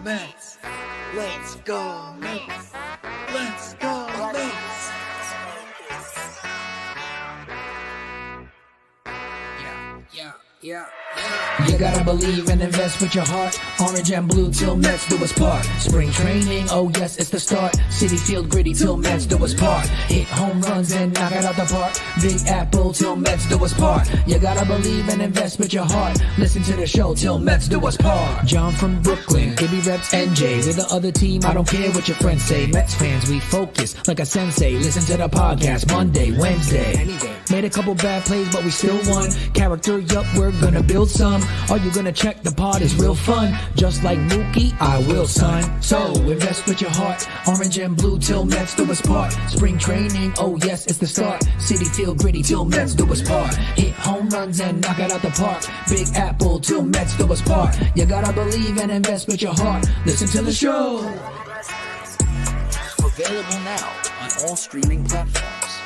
Mets. Let's go Mets. Let's go Mets. Yeah. You gotta believe and invest with your heart. Orange and blue till Mets do us part. Spring training, oh yes, it's the start. City Field gritty till Mets do us part. Hit home runs and knock it out the park. Big Apple till Mets do us part. You gotta believe and invest with your heart. Listen to the show till Mets do us part. John from Brooklyn, Ibby reps NJ. With the other team, I don't care what your friends say. Mets fans, we focus like a sensei. Listen to the podcast Monday, Wednesday. Made a couple bad plays, but we still won. Character, yup, we're gonna build some. Are you gonna check the pod? Is real fun. Just like Mookie, I will, son. So invest with your heart. Orange and blue till Mets do us part. Spring training, oh yes, it's the start. City Field gritty till Mets do us part. Hit home runs and knock it out the park. Big Apple till Mets do us part. You gotta believe and invest with your heart. Listen to the show. Available now on all streaming platforms.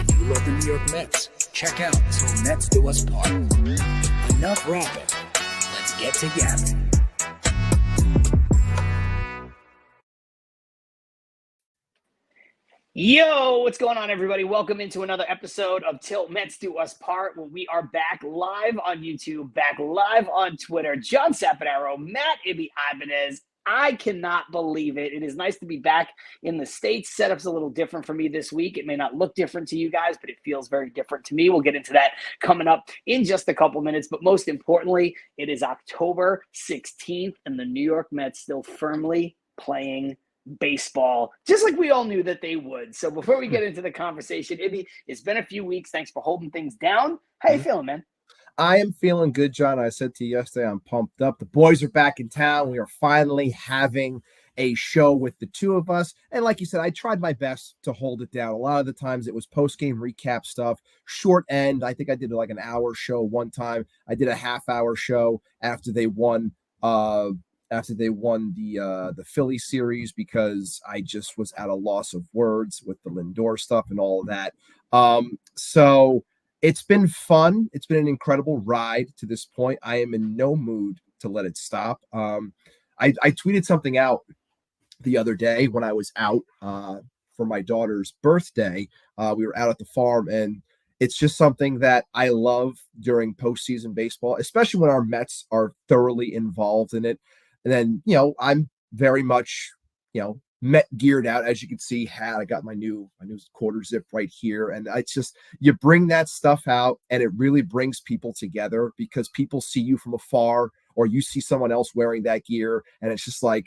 If you love the New York Mets, check out Till Mets Do Us Part. Enough rapping. Let's get to gabbing. Yo, what's going on, everybody? Welcome into another episode of Til Mets Do Us Part, where we are back live on YouTube, back live on Twitter. John Saponaro, Matt Ibanez. I cannot believe it. It is nice to be back in the States. Setup's a little different for me this week. It may not look different to you guys, but it feels very different to me. We'll get into that coming up in just a couple minutes. But most importantly, it is October 16th, and the New York Mets still firmly playing baseball, just like we all knew that they would. So before we get into the conversation, Ibby, it's been a few weeks. Thanks for holding things down. How you feeling, man? I am feeling good, John. I said to you yesterday, I'm pumped up. The boys are back in town. We are finally having a show with the two of us. And like you said, I tried my best to hold it down. A lot of the times it was post-game recap stuff, short end. I think I did like an hour show one time. I did a half-hour show after they won the Philly series, because I just was at a loss of words with the Lindor stuff and all of that. So it's been fun. It's been an incredible ride to this point. I am in no mood to let it stop. I tweeted something out the other day when I was out for my daughter's birthday. We were out at the farm, and it's just something that I love during postseason baseball, especially when our Mets are thoroughly involved in it. And then, I'm very much, Met geared out. As you can see, I got my new quarter zip right here. And it's just, you bring that stuff out and it really brings people together, because people see you from afar, or you see someone else wearing that gear. And it's just like,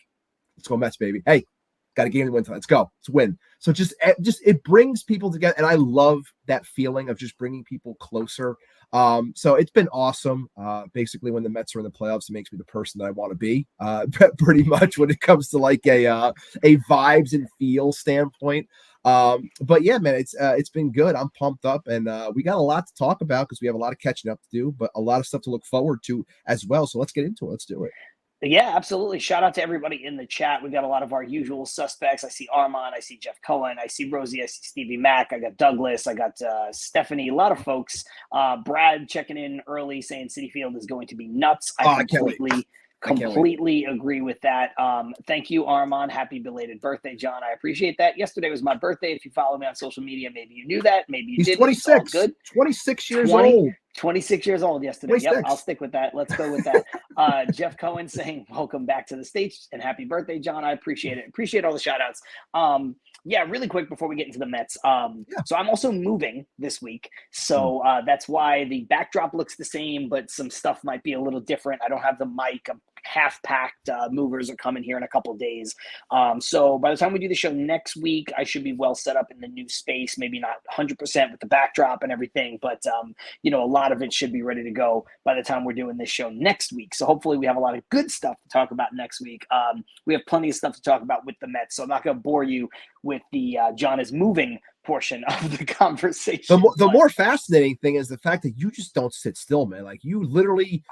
let's go Mets, baby. Hey, got a game to win. Let's go. Let's win. So just it brings people together. And I love that feeling of just bringing people closer. So it's been awesome. Basically, when the Mets are in the playoffs, it makes me the person that I want to be, pretty much, when it comes to like a vibes and feel standpoint. But yeah, man, it's been good. I'm pumped up, and we got a lot to talk about because we have a lot of catching up to do, but a lot of stuff to look forward to as well. So let's get into it. Let's do it. Yeah, absolutely. Shout out to everybody in the chat. We got a lot of our usual suspects. I see Armand, I see Jeff Cohen, I see Rosie, I see Stevie Mack, I got Douglas, I got Stephanie, a lot of folks. Brad checking in early saying City Field is going to be nuts. I completely agree with that. Thank you, Armand. Happy belated birthday, John. I appreciate that. Yesterday was my birthday. If you follow me on social media, maybe you knew that. Maybe you didn't. 26. Good. 26 years old. 26 years old yesterday. 26. Yep, I'll stick with that. Let's go with that. Jeff Cohen saying, welcome back to the States and happy birthday, John. I appreciate it. Appreciate all the shout outs. Yeah, really quick before we get into the Mets. So I'm also moving this week. So that's why the backdrop looks the same, but some stuff might be a little different. I don't have the mic. I'm half packed. Movers are coming here in a couple of days. So by the time we do the show next week, I should be well set up in the new space, maybe not 100% with the backdrop and everything, but a lot of it should be ready to go by the time we're doing this show next week. So hopefully we have a lot of good stuff to talk about next week. We have plenty of stuff to talk about with the Mets, so I'm not going to bore you with the John is moving portion of the conversation. The more fascinating thing is the fact that you just don't sit still, man. Like you literally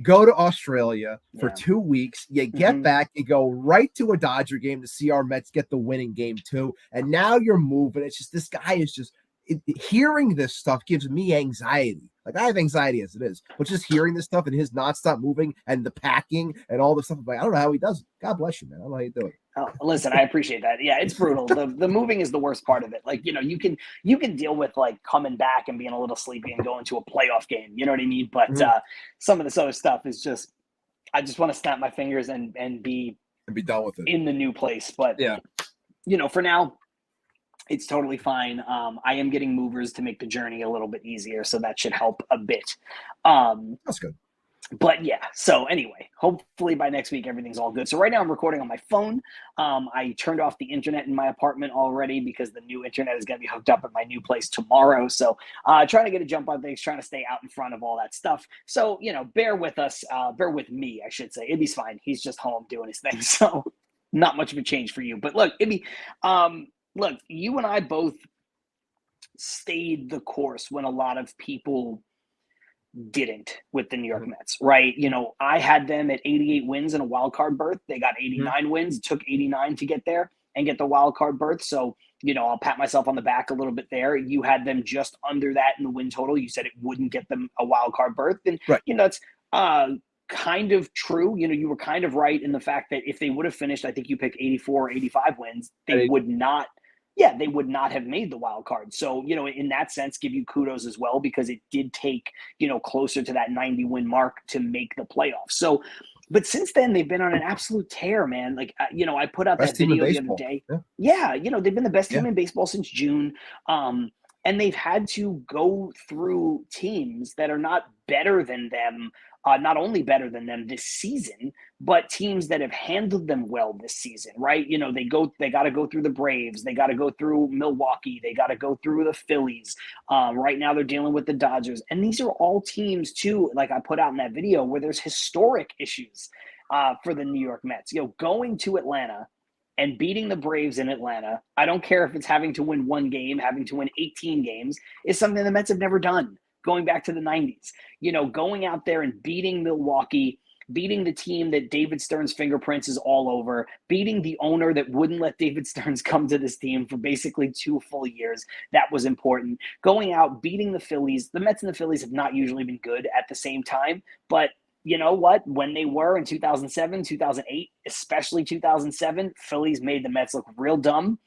go to Australia for 2 weeks, you get back, you go right to a Dodger game to see our Mets get the winning game too, and now you're moving. It's just, this guy is just, hearing this stuff gives me anxiety. Like, I have anxiety as it is, but just hearing this stuff and his not stop moving and the packing and all this stuff, I'm like, I don't know how he does it. God bless you, man. I don't know how you do it. Oh, listen, I appreciate that. Yeah, it's brutal. The moving is the worst part of it. Like, you can deal with like coming back and being a little sleepy and going to a playoff game. You know what I mean? But some of this other stuff is just, I just want to snap my fingers and be done with it in the new place. But yeah, for now, it's totally fine. I am getting movers to make the journey a little bit easier, so that should help a bit. That's good. But yeah, so anyway, hopefully by next week, everything's all good. So right now I'm recording on my phone. I turned off the internet in my apartment already because the new internet is going to be hooked up at my new place tomorrow. So trying to get a jump on things, trying to stay out in front of all that stuff. So, bear with us, bear with me, I should say. Ibby's fine. He's just home doing his thing. So not much of a change for you. But look, Ibby, look, you and I both stayed the course when a lot of people didn't with the New York Mets, right? I had them at 88 wins and a wild card berth. They got 89 wins. It took 89 to get there and get the wild card berth. So, I'll pat myself on the back a little bit there. You had them just under that in the win total. You said it wouldn't get them a wild card berth. And, that's kind of true. You were kind of right in the fact that if they would have finished, I think you picked 84 or 85 wins, they would not have made the wild card. So, in that sense, give you kudos as well, because it did take, closer to that 90 win mark to make the playoffs. So, but since then they've been on an absolute tear, man. Like, I put out that video the other day. Yeah. They've been the best team in baseball since June. And they've had to go through teams that are not better than them, not only better than them this season, but teams that have handled them well this season, right? They got to go through the Braves. They got to go through Milwaukee. They got to go through the Phillies. Right now they're dealing with the Dodgers. And these are all teams too, like I put out in that video, where there's historic issues for the New York Mets. Going to Atlanta and beating the Braves in Atlanta, I don't care if it's having to win one game, having to win 18 games, is something the Mets have never done. Going back to the 90s, going out there and beating Milwaukee, beating the team that David Stern's fingerprints is all over, beating the owner that wouldn't let David Stearns come to this team for basically 2 full years. That was important. Going out, beating the Phillies. The Mets and the Phillies have not usually been good at the same time, but you know what? When they were in 2007, 2008, especially 2007, Phillies made the Mets look real dumb.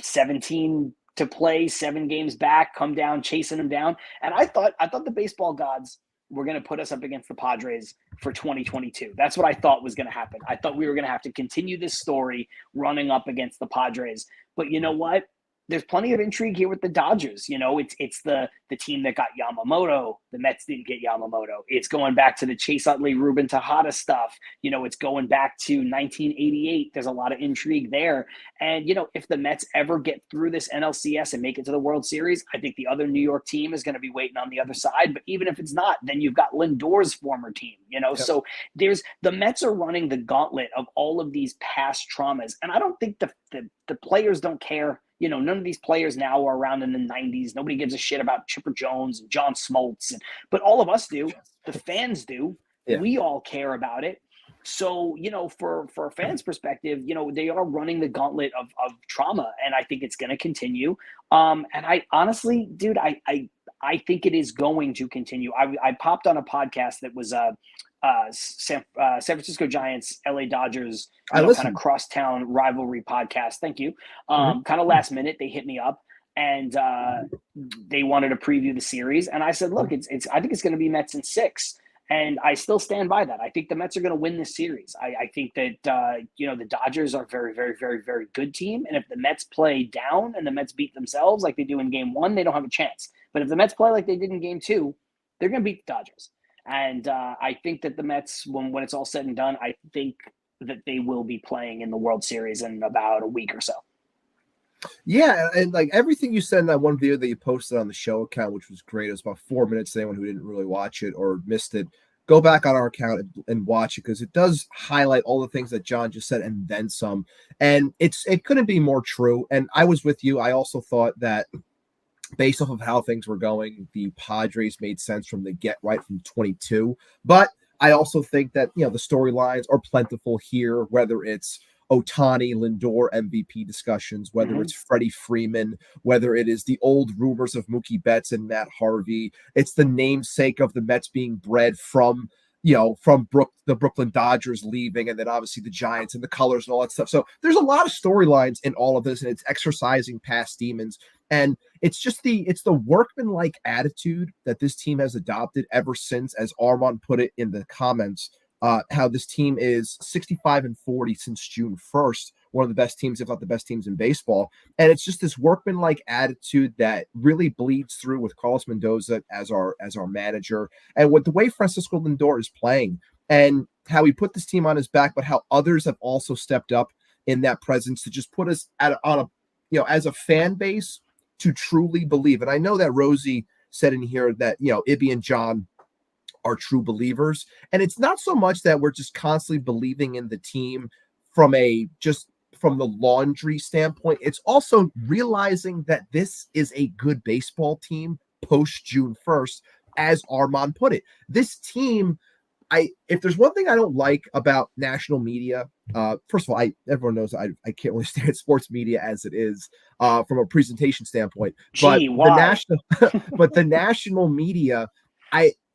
17 to play, 7 games back, come down, chasing them down. And I thought the baseball gods were going to put us up against the Padres for 2022. That's what I thought was going to happen. I thought we were going to have to continue this story running up against the Padres. But you know what? There's plenty of intrigue here with the Dodgers. It's the team that got Yamamoto. The Mets didn't get Yamamoto. It's going back to the Chase Utley, Ruben Tejada stuff. It's going back to 1988. There's a lot of intrigue there. And, if the Mets ever get through this NLCS and make it to the World Series, I think the other New York team is going to be waiting on the other side. But even if it's not, then you've got Lindor's former team, Yep. So the Mets are running the gauntlet of all of these past traumas. And I don't think the players don't care. None of these players now are around in the 90s. Nobody gives a shit about Chipper Jones and John Smoltz. But all of us do. The fans do. Yeah. We all care about it. So, for a fan's perspective, they are running the gauntlet of trauma. And I think it's going to continue. And I honestly, dude, I think it is going to continue. I popped on a podcast that was San Francisco Giants, LA Dodgers, kind of crosstown rivalry podcast. Thank you. Kind of last minute, they hit me up and they wanted to preview the series. And I said, look, I think it's going to be Mets in 6. And I still stand by that. I think the Mets are going to win this series. I think that, the Dodgers are a very, very, very, very good team. And if the Mets play down and the Mets beat themselves like they do in game 1, they don't have a chance. But if the Mets play like they did in game 2, they're going to beat the Dodgers. And I think that the Mets, when it's all said and done, I think that they will be playing in the World Series in about a week or so. Yeah, and like everything you said in that one video that you posted on the show account, which was great. It was about 4 minutes to anyone who didn't really watch it or missed it. Go back on our account and watch it, because it does highlight all the things that John just said and then some. And it couldn't be more true. And I was with you. I also thought that based off of how things were going, the Padres made sense from the get right from 22. But I also think that, the storylines are plentiful here, whether it's Ohtani, Lindor MVP discussions, whether it's Freddie Freeman, whether it is the old rumors of Mookie Betts and Matt Harvey. It's the namesake of the Mets being bred from the Brooklyn Dodgers leaving, and then obviously the Giants and the colors and all that stuff. So there's a lot of storylines in all of this, and it's exercising past demons. And it's just the workmanlike attitude that this team has adopted ever since, as Armand put it in the comments, how this team is 65-40 since June 1st, one of the best teams, if not the best teams in baseball. And it's just this workmanlike attitude that really bleeds through with Carlos Mendoza as our manager, and with the way Francisco Lindor is playing, and how he put this team on his back, but how others have also stepped up in that presence to just put us as a fan base to truly believe. And I know that Rosie said in here that, Ibby and John are true believers. And it's not so much that we're just constantly believing in the team from the laundry standpoint. It's also realizing that this is a good baseball team post June 1st, as Armand put it. This team, if there's one thing I don't like about national media, first of all, everyone knows I can't really stand sports media as it is from a presentation standpoint. But the national media,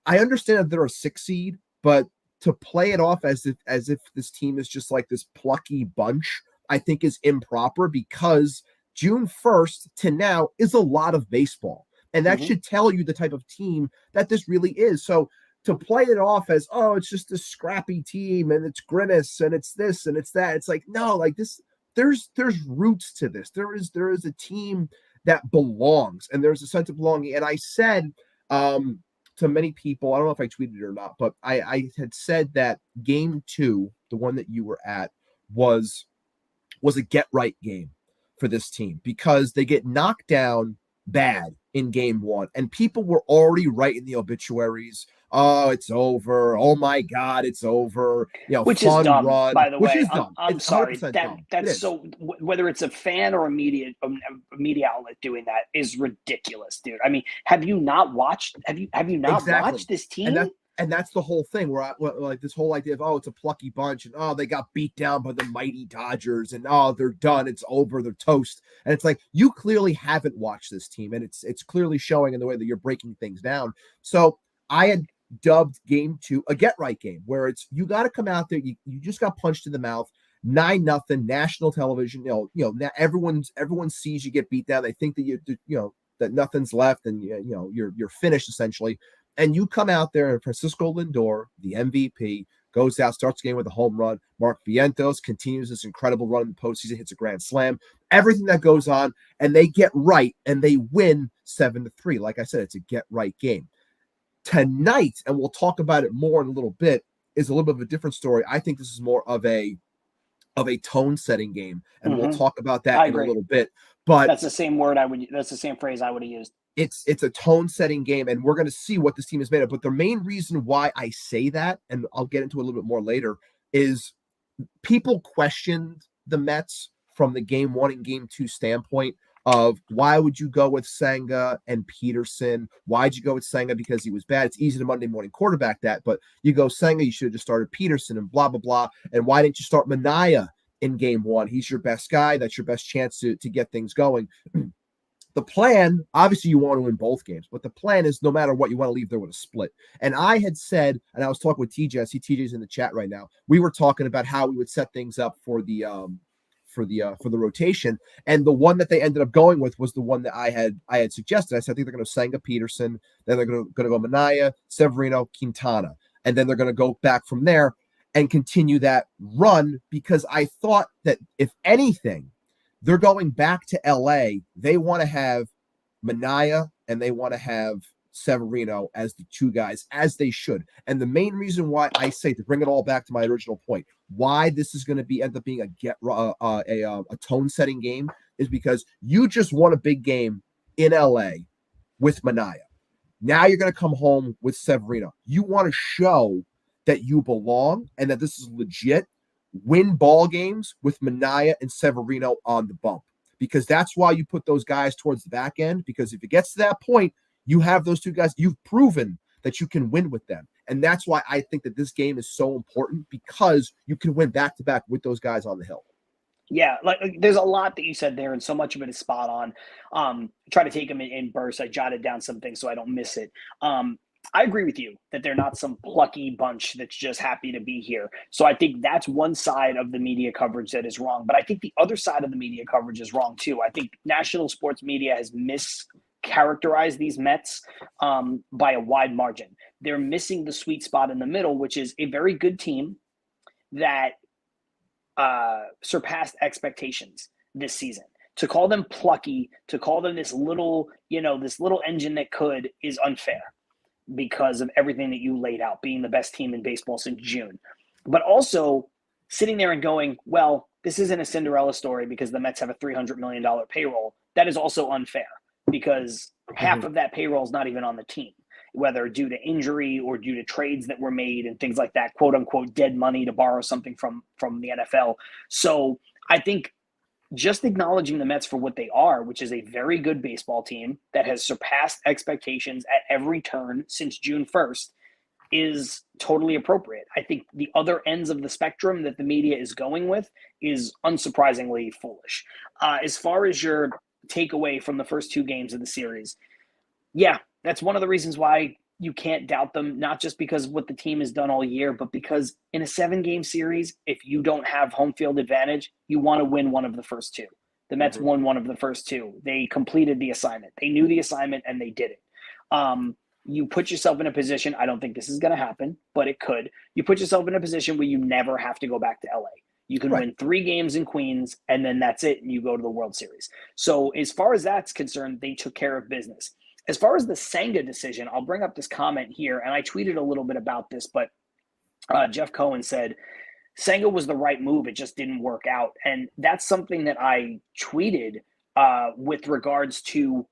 I understand that they're a 6 seed, but to play it off as if this team is just like this plucky bunch, I think is improper, because June 1st to now is a lot of baseball. And that should tell you the type of team that this really is. So to play it off as, oh, it's just a scrappy team and it's Grimace and it's this and it's that, it's like, no, like this, there's roots to this. There is a team that belongs, and there's a sense of belonging. And I said, to many people, I don't know if I tweeted it or not, but I had said that game 2, the one that you were at, was a get right game for this team, because they get knocked down bad in game 1, and people were already writing the obituaries. Oh, it's over. Oh my God, it's over. Which is dumb, by the way. Which is dumb. I'm sorry. That's so. Whether it's a fan or a media outlet doing that is ridiculous, dude. I mean, have you not watched? Have you not watched this team? And that's the whole thing. Where like this whole idea of, it's a plucky bunch, and they got beat down by the mighty Dodgers, and they're done. It's over. They're toast. And it's like, you clearly haven't watched this team, and it's clearly showing in the way that you're breaking things down. So I had dubbed game 2 a get right game, where it's, you got to come out there. You just got punched in the mouth, 9-0 national television. Now everyone sees you get beat down. They think that that nothing's left, and you're finished essentially. And you come out there, and Francisco Lindor, the MVP, goes out, starts the game with a home run. Mark Vientos continues this incredible run in the postseason, hits a grand slam. Everything that goes on, and they get right, and they win 7-3. Like I said, it's a get right game. Tonight, and we'll talk about it more in a little bit, is a little bit of a different story. I think this is more of a tone setting game, and we'll talk about that in a little bit. But that's the same phrase I would have used. It's a tone setting game, and we're going to see what this team is made of. But the main reason why I say that, and I'll get into it a little bit more later, is people questioned the Mets from the game 1 and game 2 standpoint of, why would you go with Senga and Peterson? Why'd you go with Senga? Because he was bad. It's easy to Monday morning quarterback that, but you go Senga, you should have just started Peterson, and blah, blah, blah. And why didn't you start Manaea in game 1? He's your best guy. That's your best chance to get things going. The plan, obviously you want to win both games, but the plan is, no matter what, you want to leave there with a split. And I had said, and I was talking with TJ, I see TJ's in the chat right now. We were talking about how we would set things up for the rotation, and the one that they ended up going with was the one that I had suggested. I said, I think they're going to Senga, Peterson, then they're going to go Manaea, Severino, Quintana, and then they're going to go back from there and continue that run, because I thought that if anything, they're going back to LA. They want to have Manaea and they want to have Severino as the 2 guys, as they should. And the main reason why I say, to bring it all back to my original point, why this is going to end up being a tone setting game, is because you just won a big game in LA with Manaea. Now you're going to come home with Severino. You want to show that you belong and that this is legit. Win ball games with Manaea and Severino on the bump, because that's why you put those guys towards the back end, because if it gets to that point, you have those 2 guys. You've proven that you can win with them. And that's why I think that this game is so important, because you can win back-to-back with those guys on the hill. Yeah, like there's a lot that you said there, and so much of it is spot on. Try to take them in bursts. I jotted down some things so I don't miss it. I agree with you that they're not some plucky bunch that's just happy to be here. So I think that's one side of the media coverage that is wrong. But I think the other side of the media coverage is wrong too. I think national sports media has mischaracterized these Mets by a wide margin. They're missing the sweet spot in the middle, which is a very good team that surpassed expectations this season. To call them plucky, to call them this little engine that could is unfair because of everything that you laid out, being the best team in baseball since June. But also sitting there and going, well, this isn't a Cinderella story because the Mets have a $300 million payroll. That is also unfair because half of that payroll is not even on the team, whether due to injury or due to trades that were made and things like that, quote unquote, dead money to borrow something from the NFL. So I think just acknowledging the Mets for what they are, which is a very good baseball team that has surpassed expectations at every turn since June 1st, is totally appropriate. I think the other ends of the spectrum that the media is going with is unsurprisingly foolish. As far as your takeaway from the first two games of the series, yeah, that's one of the reasons why you can't doubt them, not just because of what the team has done all year, but because in a 7-game series, if you don't have home field advantage, you want to win one of the first two. The Mets won one of the first two. They completed the assignment. They knew the assignment and they did it. You put yourself in a position, I don't think this is going to happen, but it could. You put yourself in a position where you never have to go back to LA. You can win 3 games in Queens and then that's it. And you go to the World Series. So as far as that's concerned, they took care of business. As far as the Senga decision, I'll bring up this comment here, and I tweeted a little bit about this, but Jeff Cohen said, Senga was the right move. It just didn't work out. And that's something that I tweeted with regards to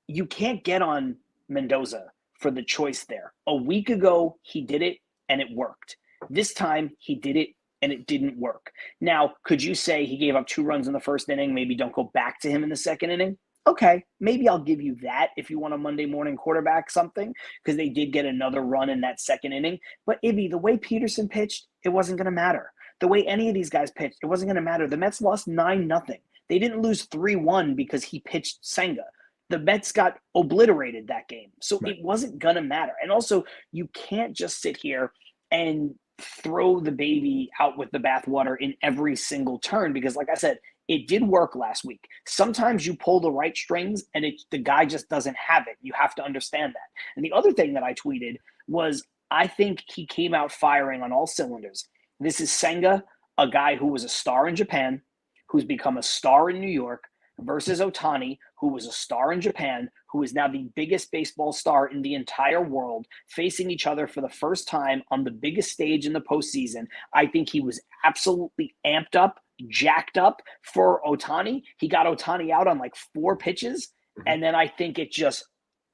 you can't get on Mendoza for the choice there. A week ago, he did it, and it worked. This time, he did it, and it didn't work. Now, could you say he gave up 2 runs in the first inning, maybe don't go back to him in the second inning? Okay, maybe I'll give you that if you want a Monday morning quarterback something, because they did get another run in that second inning. But Ibby, the way Peterson pitched, it wasn't going to matter. The way any of these guys pitched, it wasn't going to matter. The Mets lost 9-0. They didn't lose 3-1 because he pitched Senga. The Mets got obliterated that game. So it wasn't going to matter. And also, you can't just sit here and throw the baby out with the bathwater in every single turn because, like I said, it did work last week. Sometimes you pull the right strings and the guy just doesn't have it. You have to understand that. And the other thing that I tweeted was I think he came out firing on all cylinders. This is Senga, a guy who was a star in Japan, who's become a star in New York, versus Ohtani, who was a star in Japan, who is now the biggest baseball star in the entire world, facing each other for the first time on the biggest stage in the postseason. I think he was absolutely amped up, jacked up for Ohtani. He got Ohtani out on like 4 pitches, and then I think it just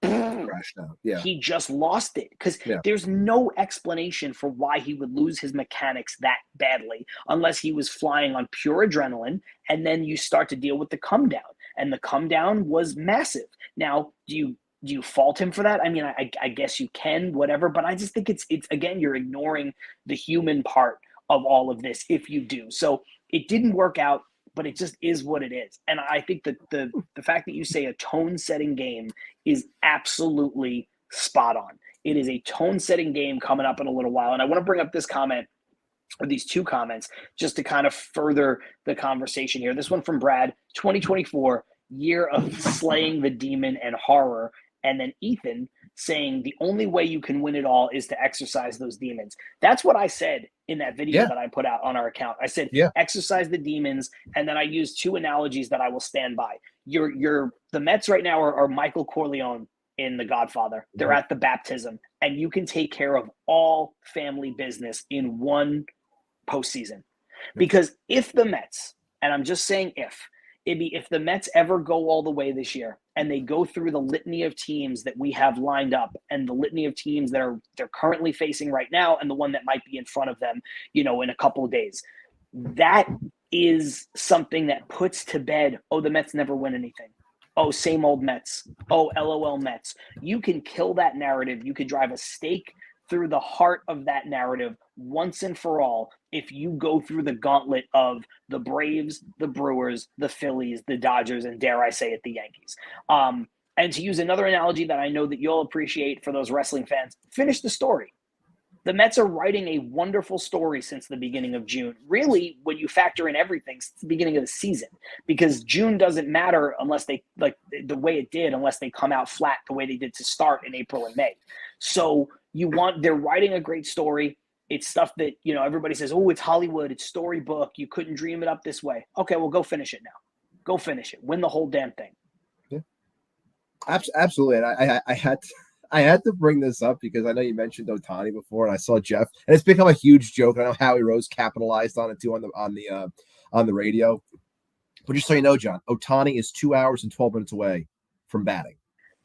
crashed out. Yeah. He just lost it because there's no explanation for why he would lose his mechanics that badly unless he was flying on pure adrenaline, and then you start to deal with the come down, and the come down was massive. Now, do you fault him for that? I mean, I guess you can, whatever, but I just think it's again, you're ignoring the human part of all of this if you do. So it didn't work out, but it just is what it is. And I think that the fact that you say a tone-setting game is absolutely spot on. It is a tone-setting game coming up in a little while. And I want to bring up this comment, or these 2 comments, just to kind of further the conversation here. This one from Brad, 2024, year of slaying the demon and horror. And then Ethan saying the only way you can win it all is to exercise those demons. That's what I said in that video that I put out on our account. I said, exercise the demons. And then I used 2 analogies that I will stand by. The Mets right now are Michael Corleone in The Godfather. They're at the baptism, and you can take care of all family business in one postseason. Because if the Mets, and I'm just saying if the Mets ever go all the way this year and they go through the litany of teams that we have lined up and the litany of teams that they're currently facing right now and the one that might be in front of them, in a couple of days, that is something that puts to bed, the Mets never win anything. Oh, same old Mets. Oh, LOL Mets. You can kill that narrative. You could drive a stake through the heart of that narrative once and for all if you go through the gauntlet of the Braves, the Brewers, the Phillies, the Dodgers, and dare I say it, the Yankees. And to use another analogy that I know that you'll appreciate for those wrestling fans, finish the story. The Mets are writing a wonderful story since the beginning of June. Really, when you factor in everything, since the beginning of the season, because June doesn't matter unless they like the way it did, unless they come out flat the way they did to start in April and May. So they're writing a great story. It's stuff that, everybody says, oh, it's Hollywood, it's storybook. You couldn't dream it up this way. Okay, well, go finish it now. Go finish it. Win the whole damn thing. Yeah, absolutely. And I had to bring this up because I know you mentioned Ohtani before, and I saw Jeff, and it's become a huge joke. I know Howie Rose capitalized on it too on the radio. But just so you know, John, Ohtani is 2 hours and 12 minutes away from batting.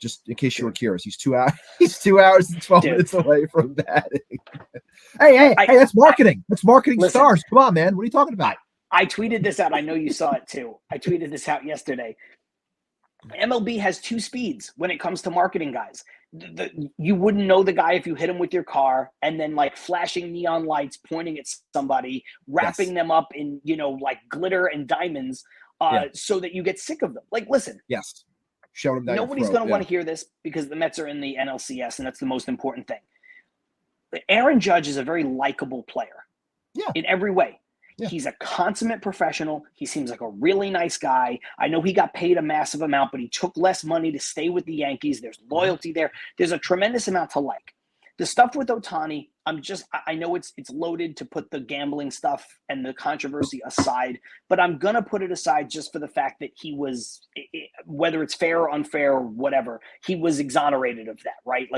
Just in case you were curious, he's 2 hours. He's 2 hours and 12 minutes away from batting. hey, that's marketing. That's marketing listen, stars. Come on, man. What are you talking about? I tweeted this out. I know you saw it too. I tweeted this out yesterday. MLB has two speeds when it comes to marketing, guys. You wouldn't know the guy if you hit him with your car and then like flashing neon lights, pointing at somebody, wrapping them up in, like glitter and diamonds so that you get sick of them. Like, listen. Yes. Show them that. Nobody's going to want to hear this because the Mets are in the NLCS, and that's the most important thing. Aaron Judge is a very likable player in every way. Yeah. He's a consummate professional. He seems like a really nice guy. I know he got paid a massive amount, but he took less money to stay with the Yankees. There's loyalty there. There's a tremendous amount to like. The stuff with Ohtani, I know it's loaded to put the gambling stuff and the controversy aside, but I'm going to put it aside just for the fact that he was, whether it's fair or unfair or whatever, he was exonerated of that, right?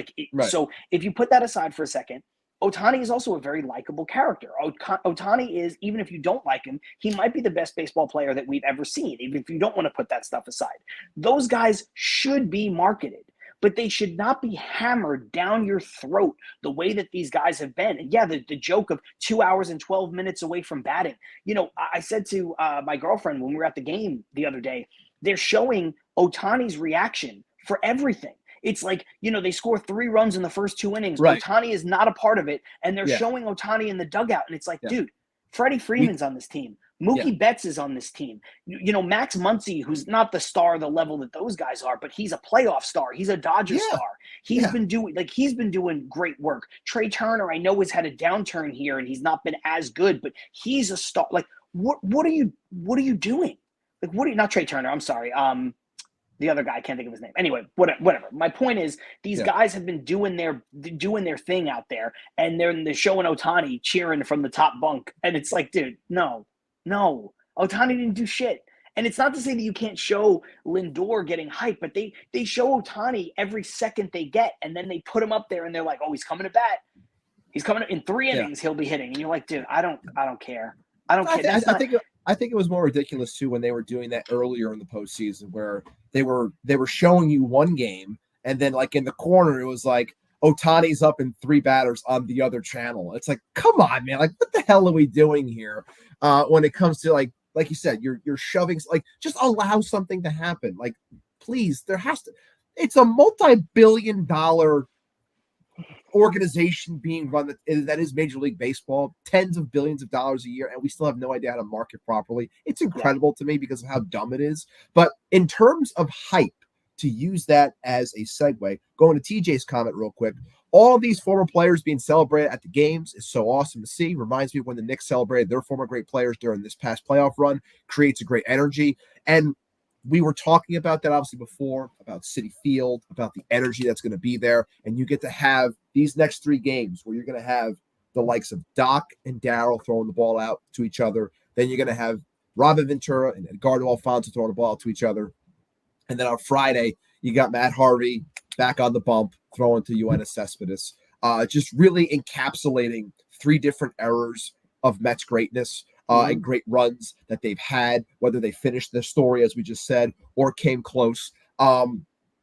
So if you put that aside for a second, Ohtani is also a very likable character. Ohtani is, even if you don't like him, he might be the best baseball player that we've ever seen, even if you don't want to put that stuff aside. Those guys should be marketed, but they should not be hammered down your throat the way that these guys have been. And the joke of 2 hours and 12 minutes away from batting. I said to my girlfriend when we were at the game the other day, they're showing Ohtani's reaction for everything. It's like, they score 3 runs in the first 2 innings. Right. Ohtani is not a part of it. And they're showing Ohtani in the dugout. And it's like, dude, Freddie Freeman's on this team. Mookie Betts is on this team. Max Muncy, who's not the star, the level that those guys are, but he's a playoff star. He's a Dodger star. He's been doing great work. Trey Turner, I know, has had a downturn here and he's not been as good, but he's a star. Like, what are you doing? Like, not Trey Turner? I'm sorry. The other guy, I can't think of his name. Anyway, whatever. My point is, these guys have been doing their thing out there, and they're showing Ohtani cheering from the top bunk, and it's like, dude, no, Ohtani didn't do shit. And it's not to say that you can't show Lindor getting hype, but they show Ohtani every second they get, and then they put him up there, and they're like, oh, he's coming to bat. He's coming in 3 innings. He'll be hitting, and you're like, dude, I don't care. I don't care. I think it was more ridiculous too when they were doing that earlier in the postseason, where they were showing you one game, and then like in the corner it was like Ohtani's up in 3 batters on the other channel. It's like, come on, man! Like, what the hell are we doing here? When it comes to like you said, you're shoving, like, just allow something to happen. Like, please, there has to. It's a multi-billion-dollar organization being run that is Major League Baseball, tens of billions of dollars a year, and we still have no idea how to market properly. It's incredible to me because of how dumb it is. But in terms of hype, to use that as a segue, going to TJ's comment real quick, all these former players being celebrated at the games is so awesome to see. Reminds me of when the Knicks celebrated their former great players during this past playoff run. Creates a great energy. And we were talking about that obviously before, about Citi Field, about the energy that's going to be there. And you get to have these next 3 games where you're going to have the likes of Doc and Darryl throwing the ball out to each other. Then you're going to have Robin Ventura and Edgardo Alfonso throwing the ball out to each other. And then on Friday, you got Matt Harvey back on the bump, throwing to Yoenis Cespedes. Just really encapsulating 3 different eras of Mets greatness. And great runs that they've had, whether they finished the story, as we just said, or came close.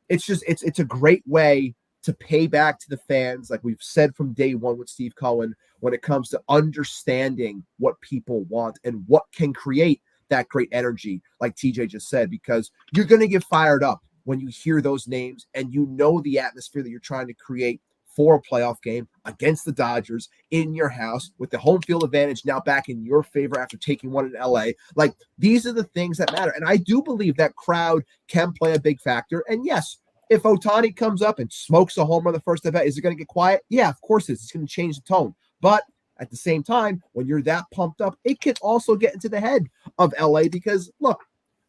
It's a great way to pay back to the fans, like we've said from day one with Steve Cohen, when it comes to understanding what people want and what can create that great energy, like TJ just said, because you're going to get fired up when you hear those names and you know the atmosphere that you're trying to create for a playoff game against the Dodgers in your house with the home field advantage now back in your favor after taking one in LA. Like, these are the things that matter. And I do believe that crowd can play a big factor. And yes, if Ohtani comes up and smokes a home run the first at bat, is it going to get quiet? Yeah, of course it is. It's going to change the tone. But at the same time, when you're that pumped up, it can also get into the head of LA because, look,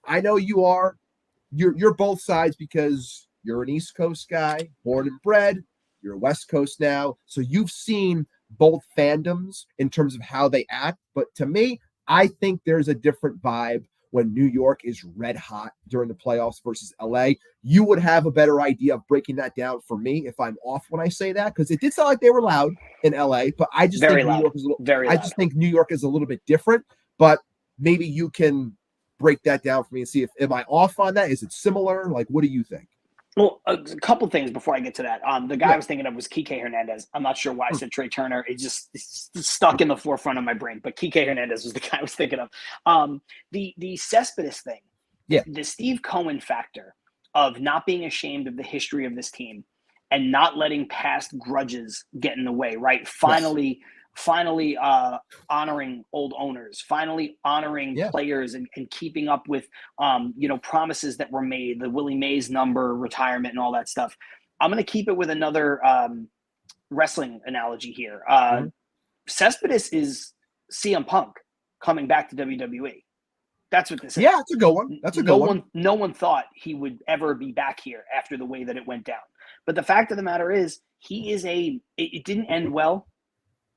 I know you're both sides because you're an East Coast guy, born and bred. You're a West Coast now. So you've seen both fandoms in terms of how they act. But to me, I think there's a different vibe when New York is red hot during the playoffs versus LA. You would have a better idea of breaking that down for me if I'm off when I say that, because it did sound like they were loud in LA, but I just think New York is I just think New York is a little bit different. But maybe you can break that down for me and see if am I off on that? Is it similar? Like, what do you think? Well, a couple things before I get to that. The guy I was thinking of was Kike Hernandez. I'm not sure why I said Trey Turner. It's stuck in the forefront of my brain. But Kike Hernandez was the guy I was thinking of. The Cespedes thing, the Steve Cohen factor of not being ashamed of the history of this team and not letting past grudges get in the way, right? Finally honoring old owners, finally honoring players and keeping up with, promises that were made, the Willie Mays number, retirement, and all that stuff. I'm going to keep it with another wrestling analogy here. Cespedes is CM Punk coming back to WWE. That's what this is. Yeah, it's a good one. That's a good one. No one thought he would ever be back here after the way that it went down. But the fact of the matter is, it didn't end well.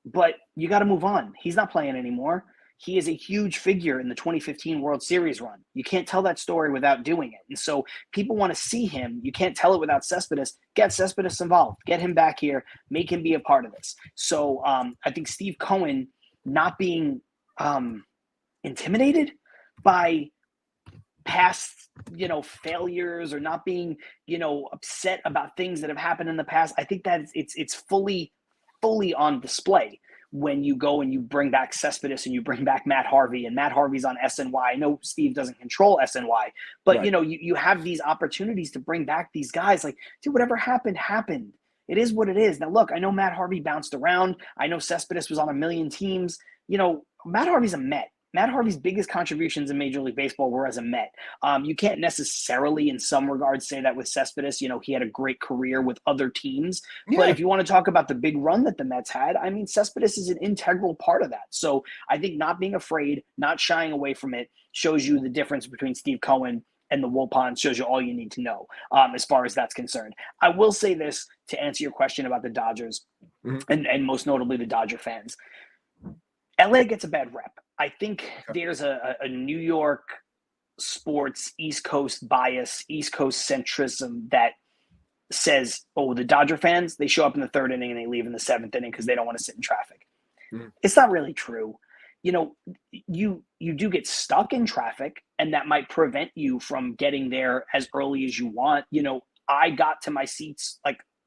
But you got to move on. He's not playing anymore. He is a huge figure in the 2015 World Series run. You can't tell that story without doing it. And so people want to see him. You can't tell it without Cespedes. Get Cespedes involved. Get him back here. Make him be a part of this. So I think Steve Cohen not being intimidated by past, failures or not being, upset about things that have happened in the past. I think that it's fully on display when you go and you bring back Cespedes and you bring back Matt Harvey, and Matt Harvey's on SNY. I know Steve doesn't control SNY, but you have these opportunities to bring back these guys. Like, dude, whatever happened. It is what it is. Now, look, I know Matt Harvey bounced around. I know Cespedes was on a million teams. Matt Harvey's a Met. Matt Harvey's biggest contributions in Major League Baseball were as a Met. You can't necessarily, in some regards, say that with Cespedes. He had a great career with other teams. Yeah. But if you want to talk about the big run that the Mets had, I mean, Cespedes is an integral part of that. So I think not being afraid, not shying away from it, shows you the difference between Steve Cohen and the Wilpons, shows you all you need to know as far as that's concerned. I will say this to answer your question about the Dodgers and most notably the Dodger fans. LA gets a bad rep. I think there's a New York sports East Coast bias, East Coast centrism that says, oh, the Dodger fans, they show up in the third inning and they leave in the seventh inning because they don't want to sit in traffic. It's not really true. You do get stuck in traffic, and that might prevent you from getting there as early as you want. I got to my seats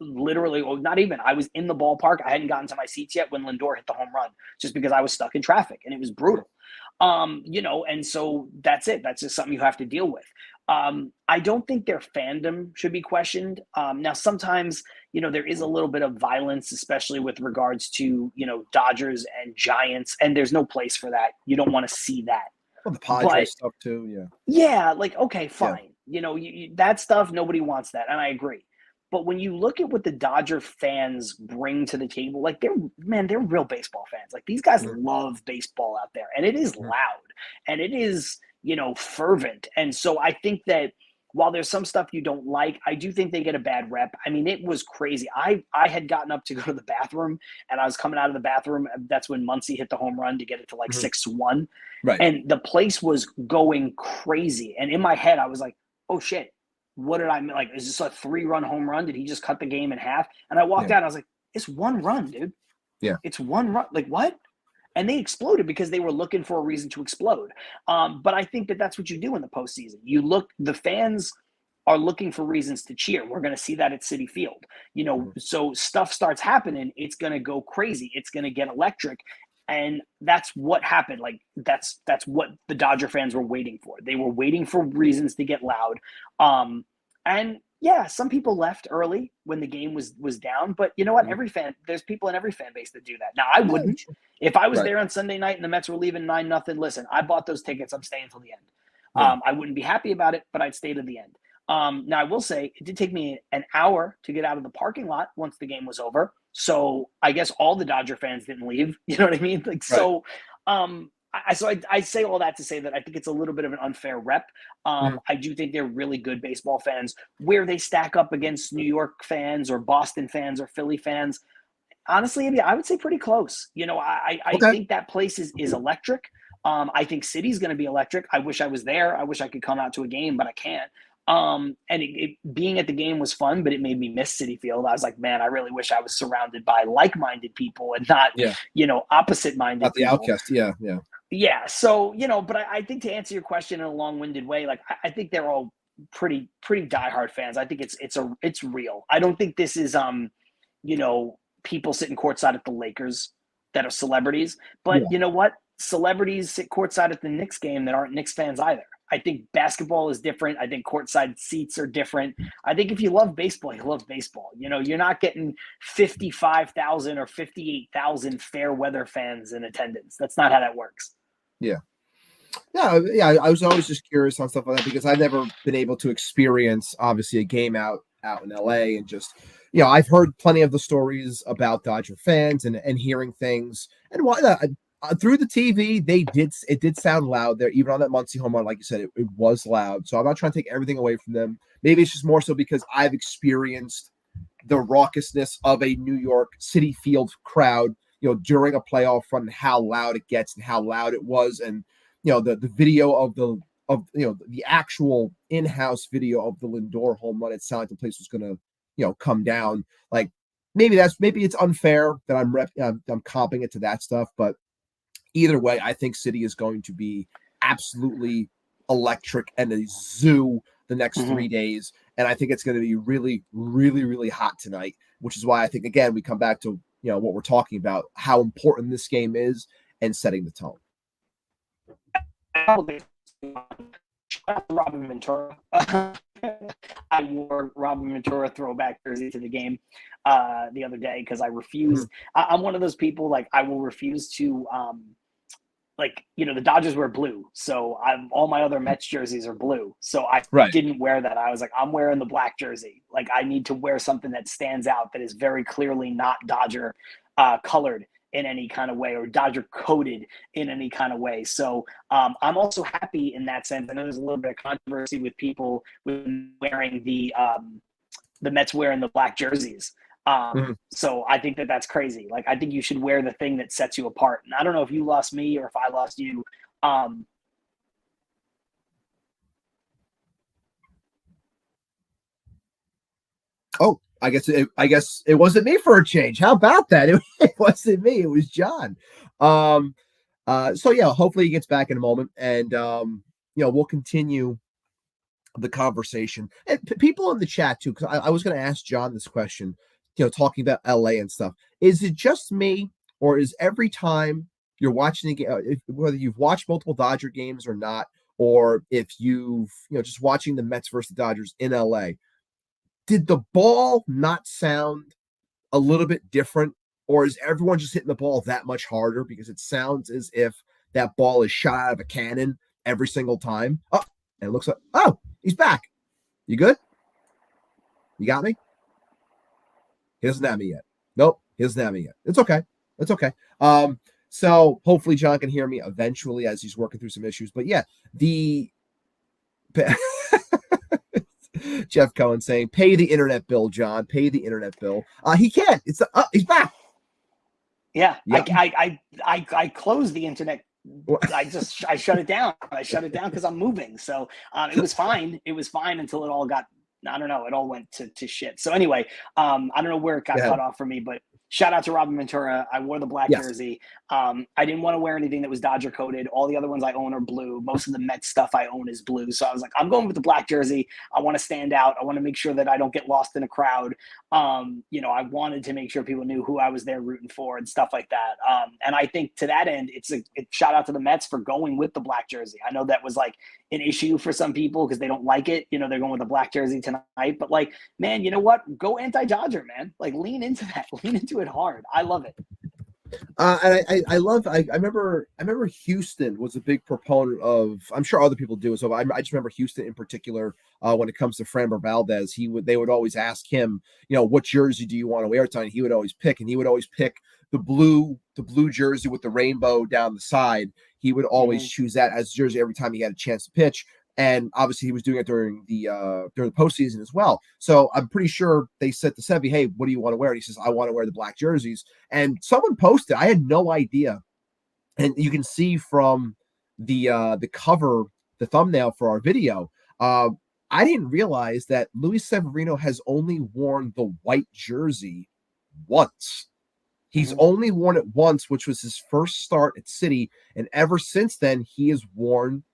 literally, or not even, I was in the ballpark. I hadn't gotten to my seats yet when Lindor hit the home run, just because I was stuck in traffic and it was brutal. And so that's it. That's just something you have to deal with. I don't think their fandom should be questioned. Now, sometimes, there is a little bit of violence, especially with regards to, Dodgers and Giants, and there's no place for that. You don't want to see that. Well, the Padres stuff too. Yeah. Yeah. Okay, fine. Yeah. That stuff, nobody wants that. And I agree. But when you look at what the Dodger fans bring to the table, they're real baseball fans. These guys love baseball out there, and it is loud and it is, fervent. And so I think that while there's some stuff you don't like, I do think they get a bad rep. I mean, it was crazy. I had gotten up to go to the bathroom, and I was coming out of the bathroom. That's when Muncy hit the home run to get it to 6-1. Right. And the place was going crazy. And in my head, I was like, oh shit. What did I is this a 3-run home run? Did he just cut the game in half? And I walked out. I was like, it's one run, dude. Yeah. It's one run. What? And they exploded because they were looking for a reason to explode. But I think that that's what you do in the postseason. The fans are looking for reasons to cheer. We're going to see that at Citi Field. So stuff starts happening. It's going to go crazy. It's going to get electric. And that's what happened. That's what the Dodger fans were waiting for. They were waiting for reasons to get loud. And Yeah, some people left early when the game was down, but you know what? There's people in every fan base that do that. Now, I wouldn't. If I was there on Sunday night and the Mets were leaving 9-0, listen, I bought those tickets. I'm staying till the end. I wouldn't be happy about it, but I'd stay to the end. Now, I will say it did take me an hour to get out of the parking lot once the game was over. So I guess all the Dodger fans didn't leave. You know what I mean? So I say all that to say that I think it's a little bit of an unfair rep. I do think they're really good baseball fans. Where they stack up against New York fans or Boston fans or Philly fans, honestly, I would say pretty close. I think that place is electric. I think City's going to be electric. I wish I was there. I wish I could come out to a game, but I can't. And being at the game was fun, but it made me miss City Field. I was like, man, I really wish I was surrounded by like-minded people and not, opposite-minded not the people. outcast. Yeah. Yeah. So, but I think to answer your question in a long-winded way, like I think they're all pretty diehard fans. I think it's real. I don't think this is, people sitting courtside at the Lakers that are celebrities, but you know what? Celebrities sit courtside at the Knicks game that aren't Knicks fans either. I think basketball is different. I think courtside seats are different. I think if you love baseball, you love baseball. You're not getting 55,000 or 58,000 fair weather fans in attendance. That's not how that works. Yeah. I was always just curious on stuff like that because I've never been able to experience, obviously, a game out in LA, and just, I've heard plenty of the stories about Dodger fans and hearing things, and why that. Through the TV, it did sound loud there, even on that Muncie home run. Like you said, it was loud. So I'm not trying to take everything away from them. Maybe it's just more so because I've experienced the raucousness of a New York City Field crowd, during a playoff run, and how loud it gets and how loud it was. And, the video of the actual in-house video of the Lindor home run, it sounded like the place was going to, come down. Like maybe it's unfair that I'm comping it to that stuff, but either way, I think City is going to be absolutely electric and a zoo the next 3 days. And I think it's going to be really, really, really hot tonight, which is why I think, again, we come back to, what we're talking about, how important this game is and setting the tone. Robin Ventura. I wore Robin Ventura throwback jersey to the game the other day because I refused. I'm one of those people, like, I will refuse to the Dodgers wear blue, so all my other Mets jerseys are blue, so I didn't wear that. I was like, I'm wearing the black jersey. Like, I need to wear something that stands out, that is very clearly not Dodger colored in any kind of way, or Dodger coded in any kind of way. So I'm also happy in that sense. I know there's a little bit of controversy with people wearing the Mets wearing the black jerseys. So I think that's crazy. Like, I think you should wear the thing that sets you apart. And I don't know if you lost me or if I lost you. I guess it wasn't me for a change. How about that? It wasn't me. It was John. So yeah, hopefully he gets back in a moment, and we'll continue the conversation. And people in the chat too, because I was going to ask John this question. Talking about LA and stuff. Is it just me, or is every time you're watching a game, whether you've watched multiple Dodger games or not, or if you've just watching the Mets versus the Dodgers in LA, did the ball not sound a little bit different, or is everyone just hitting the ball that much harder because it sounds as if that ball is shot out of a cannon every single time? Oh, and it looks like, oh, he's back. You good? You got me? He doesn't have me yet. Nope, he doesn't have me yet. It's okay. It's okay. So hopefully John can hear me eventually as he's working through some issues. But yeah, Jeff Cohen saying, pay the internet bill, John. Pay the internet bill. He can't. He's back. Yeah. I closed the internet. I shut it down. I shut it down because I'm moving. So it was fine. It was fine until it all got, I don't know, it all went to shit. So anyway, I don't know where it got cut off for me, but Shout out to Robin Ventura. I wore the black Yes. jersey. I didn't want to wear anything that was Dodger coded. All the other ones I own are blue. Most of the Mets stuff I own is blue. So I was like, I'm going with the black jersey. I want to stand out. I want to make sure that I don't get lost in a crowd. I wanted to make sure people knew who I was there rooting for and stuff like that. And I think to that end, it's shout out to the Mets for going with the black jersey. I know that was like an issue for some people because they don't like it. They're going with the black jersey tonight. But like, man, you know what? Go anti-Dodger, man. Like, lean into that. Lean into it hard. I love it. And I remember Houston was a big proponent of, I'm sure other people do. So I just remember Houston in particular, when it comes to Framber Valdez, they would always ask him, what jersey do you want to wear tonight? He would always pick the blue jersey with the rainbow down the side. He would always choose that as jersey every time he had a chance to pitch. And obviously he was doing it during the postseason as well. So I'm pretty sure they said to Sevy, hey, what do you want to wear? And he says, I want to wear the black jerseys. And someone posted, I had no idea. And you can see from the cover, the thumbnail for our video, I didn't realize that Luis Severino has only worn the white jersey once. He's only worn it once, which was his first start at City. And ever since then, he has worn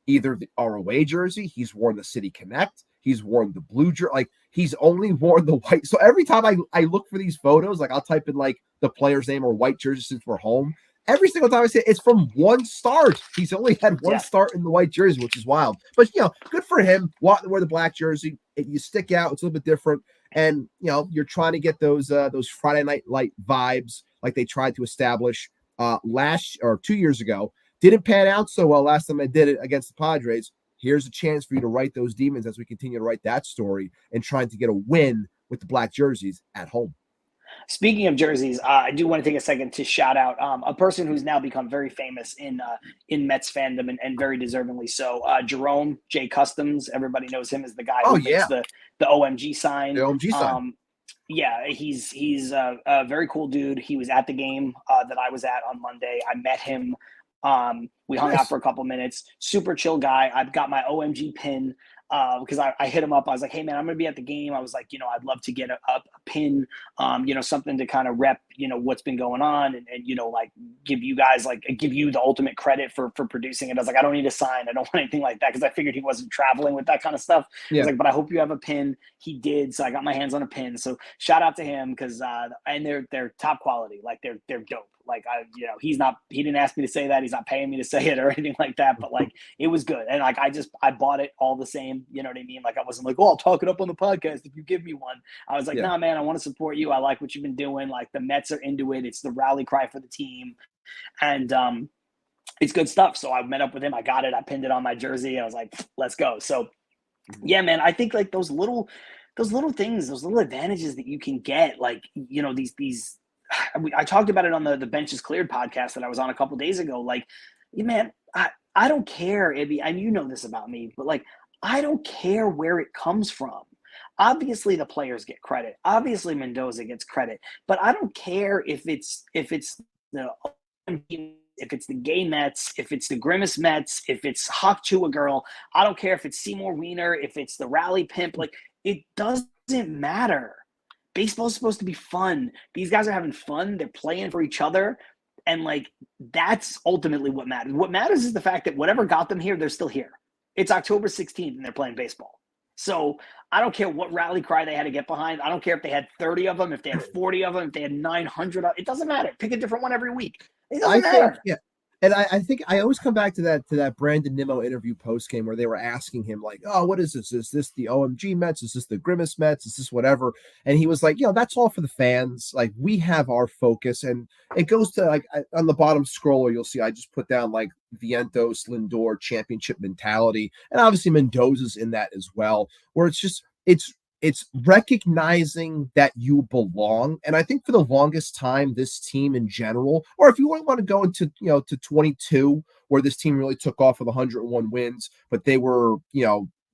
either our away jersey, he's worn the City Connect, he's worn the blue jersey, like he's only worn the white. So every time I look for these photos, like I'll type in like the player's name or white jersey since we're home. Every single time I say it's from one start. He's only had one start in the white jersey, which is wild. But good for him. Wanting to wear the black jersey, you stick out. It's a little bit different, and you're trying to get those Friday Night Light vibes like they tried to establish 2 years ago. Didn't pan out so well last time I did it against the Padres. Here's a chance for you to write those demons as we continue to write that story and trying to get a win with the black jerseys at home. Speaking of jerseys, I do want to take a second to shout out a person who's now become very famous in Mets fandom and very deservingly so. Jerome J. Customs, everybody knows him as the guy who makes the OMG sign. The OMG sign. He's a very cool dude. He was at the game that I was at on Monday. I met him. We hung out for a couple minutes. Super chill guy. I've got my OMG pin because I hit him up. I was like, hey man, I'm gonna be at the game. I was like, I'd love to get a pin, something to kind of rep, what's been going on and like give you guys give you the ultimate credit for producing it. I was like, I don't need a sign. I don't want anything like that because I figured he wasn't traveling with that kind of stuff. I was like, but I hope you have a pin. He did, so I got my hands on a pin. So shout out to him because and they're top quality. Like they're dope. Like he didn't ask me to say that. He's not paying me to say it or anything like that. But like it was good, and like I bought it all the same. You know what I mean? Like I wasn't like, oh, I'll talk it up on the podcast if you give me one. I was like, nah, man, I want to support you. I like what you've been doing. Like the Mets are into it. It's the rally cry for the team, and it's good stuff. So I met up with him. I got it. I pinned it on my jersey. I was like, let's go. So yeah, man, I think like those little things, those little advantages that you can get, like these. I talked about it on the Benches Cleared podcast that I was on a couple of days ago. Like, man, I don't care, Ibby, and you know this about me, but like, I don't care where it comes from. Obviously, the players get credit. Obviously, Mendoza gets credit, but I don't care if it's the gay Mets, if it's the Grimace Mets, if it's Hawk Chua Girl. I don't care if it's Seymour Wiener, if it's the Rally Pimp. Like, it doesn't matter. Baseball's supposed to be fun. These guys are having fun. They're playing for each other. And like, that's ultimately what matters. What matters is the fact that whatever got them here, they're still here. It's October 16th and they're playing baseball. So I don't care what rally cry they had to get behind. I don't care if they had 30 of them, if they had 40 of them, if they had 900 of them. It doesn't matter. Pick a different one every week. It doesn't matter. And I think I always come back to that Brandon Nimmo interview post game where they were asking him like, oh, what is this? Is this the OMG Mets? Is this the Grimace Mets? Is this whatever? And he was like, that's all for the fans. Like we have our focus, and it goes to like on the bottom scroller, you'll see I just put down like Vientos, Lindor championship mentality, and obviously Mendoza's in that as well, where it's recognizing that you belong. And I think for the longest time, this team in general, or if you want to go into, to 22, where this team really took off with 101 wins, but they were,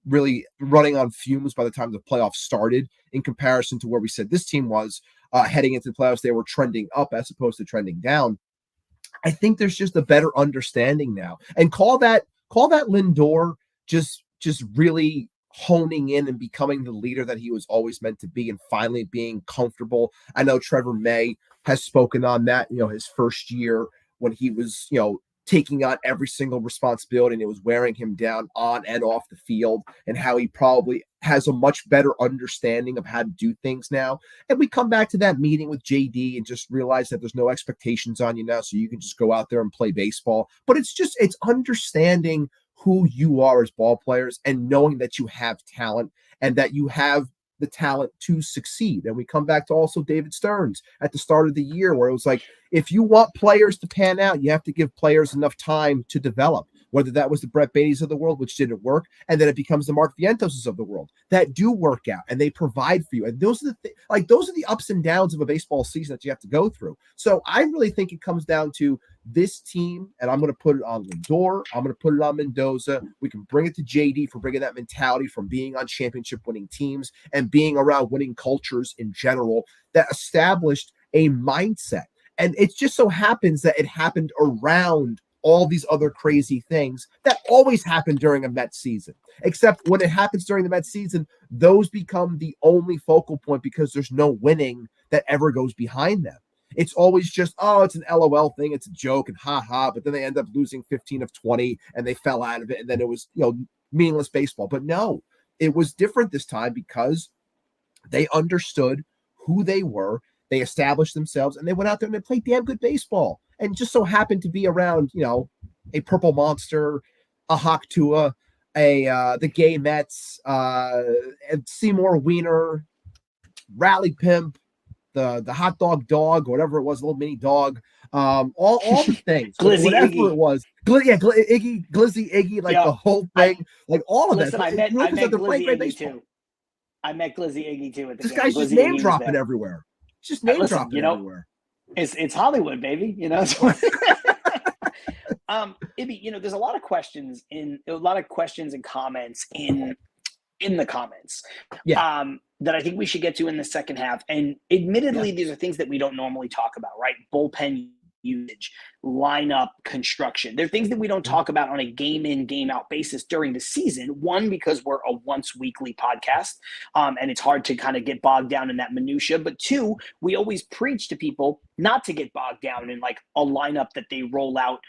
really running on fumes by the time the playoffs started in comparison to where we said this team was heading into the playoffs. They were trending up as opposed to trending down. I think there's just a better understanding now, and call that Lindor just really honing in and becoming the leader that he was always meant to be and finally being comfortable. I know Trevor May has spoken on that, his first year when he was, taking on every single responsibility and it was wearing him down on and off the field, and how he probably has a much better understanding of how to do things now. And we come back to that meeting with JD and just realize that there's no expectations on you now, so you can just go out there and play baseball. But it's understanding who you are as ball players and knowing that you have talent and that you have the talent to succeed. And we come back to also David Stearns at the start of the year, where it was like, if you want players to pan out, you have to give players enough time to develop, whether that was the Brett Beatty's of the world, which didn't work, and then it becomes the Mark Vientoses of the world that do work out and they provide for you. And those are those are the ups and downs of a baseball season that you have to go through. So I really think it comes down to this team, and I'm going to put it on Lindor. I'm going to put it on Mendoza. We can bring it to JD for bringing that mentality from being on championship winning teams and being around winning cultures in general that established a mindset. And it just so happens that it happened around all these other crazy things that always happen during a Mets season. Except when it happens during the Mets season, those become the only focal point because there's no winning that ever goes behind them. It's always just, it's an LOL thing. It's a joke and ha. But then they end up losing 15 of 20 and they fell out of it. And then it was, meaningless baseball. But no, it was different this time because they understood who they were. They established themselves and they went out there and they played damn good baseball. And just so happened to be around, a Purple Monster, a Hawk Tua, the Gay Mets, and Seymour Wiener, Rally Pimp, the hot dog, whatever it was, a little mini dog, all the things, Glizzy whatever Iggy. It was, Glizzy Iggy, the whole thing, all of listen, that. I met Glizzy Iggy baseball. too. I met Glizzy Iggy too at the This game. guy's just name dropping everywhere. Just name dropping everywhere. It's Hollywood, baby. Ibby, there's a lot of questions and comments in the comments. Yeah. That I think we should get to in the second half. And admittedly, these are things that we don't normally talk about, right? Bullpen usage, lineup construction. They're things that we don't talk about on a game in, game out basis during the season. One, because we're a once weekly podcast, and it's hard to kind of get bogged down in that minutia. But two, we always preach to people not to get bogged down in like a lineup that they roll out,